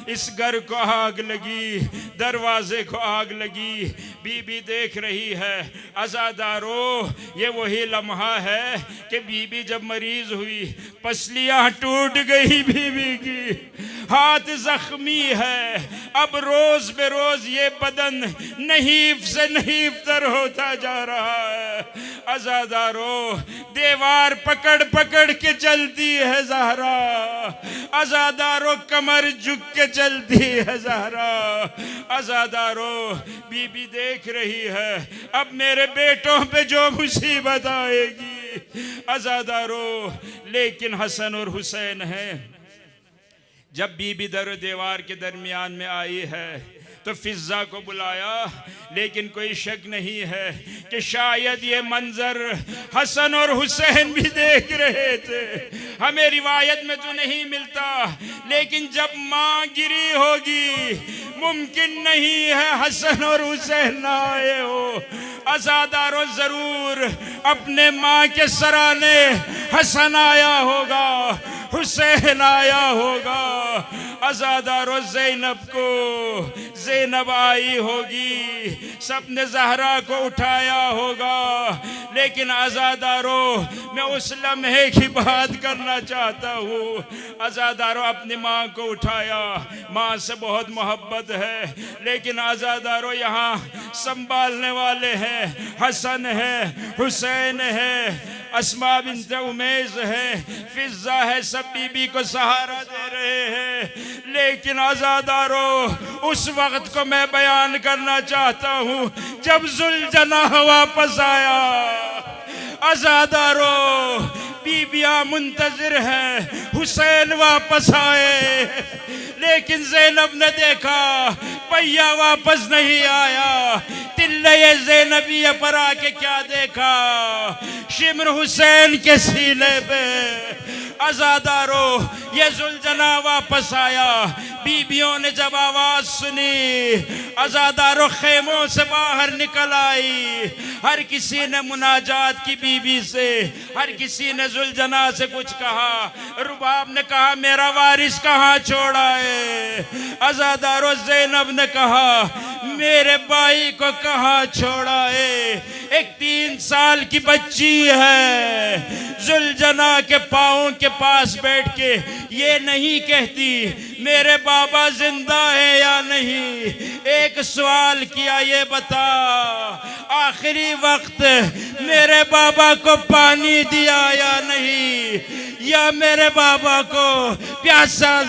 इस घर को आग लगी, दरवाजे को आग लगी, बीबी देख रही है। अज़ादारों ये वही लम्हा है कि बीबी जब मरीज हुई, पसलियाँ टूट गई बीबी की, हाथ जख्मी है। अब रोज बेरोज ये बदन नहीफ से नहीफ तर होता जा रहा है। अज़ादारों दीवार पकड़ पकड़ के चलती है ज़हरा, अज़ादारों कमर झुक के चलती है ज़हरा। अज़ादारों बीबी देख रही है अब मेरे बेटों पे जो मुसीबत आएगी। अज़ादारों लेकिन हसन और हुसैन है। जब बीबी दर दीवार के दरमियान में आई है तो फिज़्ज़ा को बुलाया, लेकिन कोई शक नहीं है कि शायद ये मंजर हसन और हुसैन भी देख रहे थे। हमें रिवायत में तो नहीं मिलता, लेकिन जब माँ गिरी होगी मुमकिन नहीं है हसन और हुसैन ना आए हो। अज़ादारों जरूर अपने माँ के सराने हसन आया होगा, हुसैन आया होगा। अज़ादारों ज़ैनब आई होगी, सबने ज़हरा को उठाया होगा। लेकिन अज़ादारों मैं उस लम्हे की बात करना चाहता हूँ। अज़ादारों अपनी माँ को उठाया, माँ से बहुत मोहब्बत है, लेकिन अज़ादारों यहाँ संभालने वाले हैं, हसन है, हुसैन है, अस्मा बिन्त उमैस है, फिज़्ज़ा है, सब बीबी को सहारा दे रहे हैं। लेकिन अज़ादारों उस वक्त को मैं बयान करना चाहता हूँ जब ज़ुल्जनाह वापस आया। अज़ादारों, बीबियां मुंतजिर हैं हुसैन वापस आए, लेकिन ज़ैनब ने देखा भैया वापस नहीं आया। तिल्ले ज़ैनबिया पर आके क्या देखा? शिम्र हुसैन के सीने पे। अज़ादारों, ये जुलजना वापस आया। बीबियों ने जब आवाज सुनी, अज़ादारों खेमों से बाहर निकल आई। हर किसी ने मुनाजात की बीबी से, हर किसी ने जुलजना से कुछ कहा। रुबाब ने कहा मेरा वारिस कहाँ छोड़ा है? अज़ादारों, ज़ैनब ने कहा मेरे भाई को कहाँ छोड़ा है? एक 3 साल की बच्ची है, जुलजना के पाँव के पास बैठ के ये नहीं कहती मेरे बाबा जिंदा है या नहीं। एक सवाल किया, ये बता आखिरी वक्त मेरे बाबा को पानी दिया या नहीं, या मेरे बाबा को प्यासा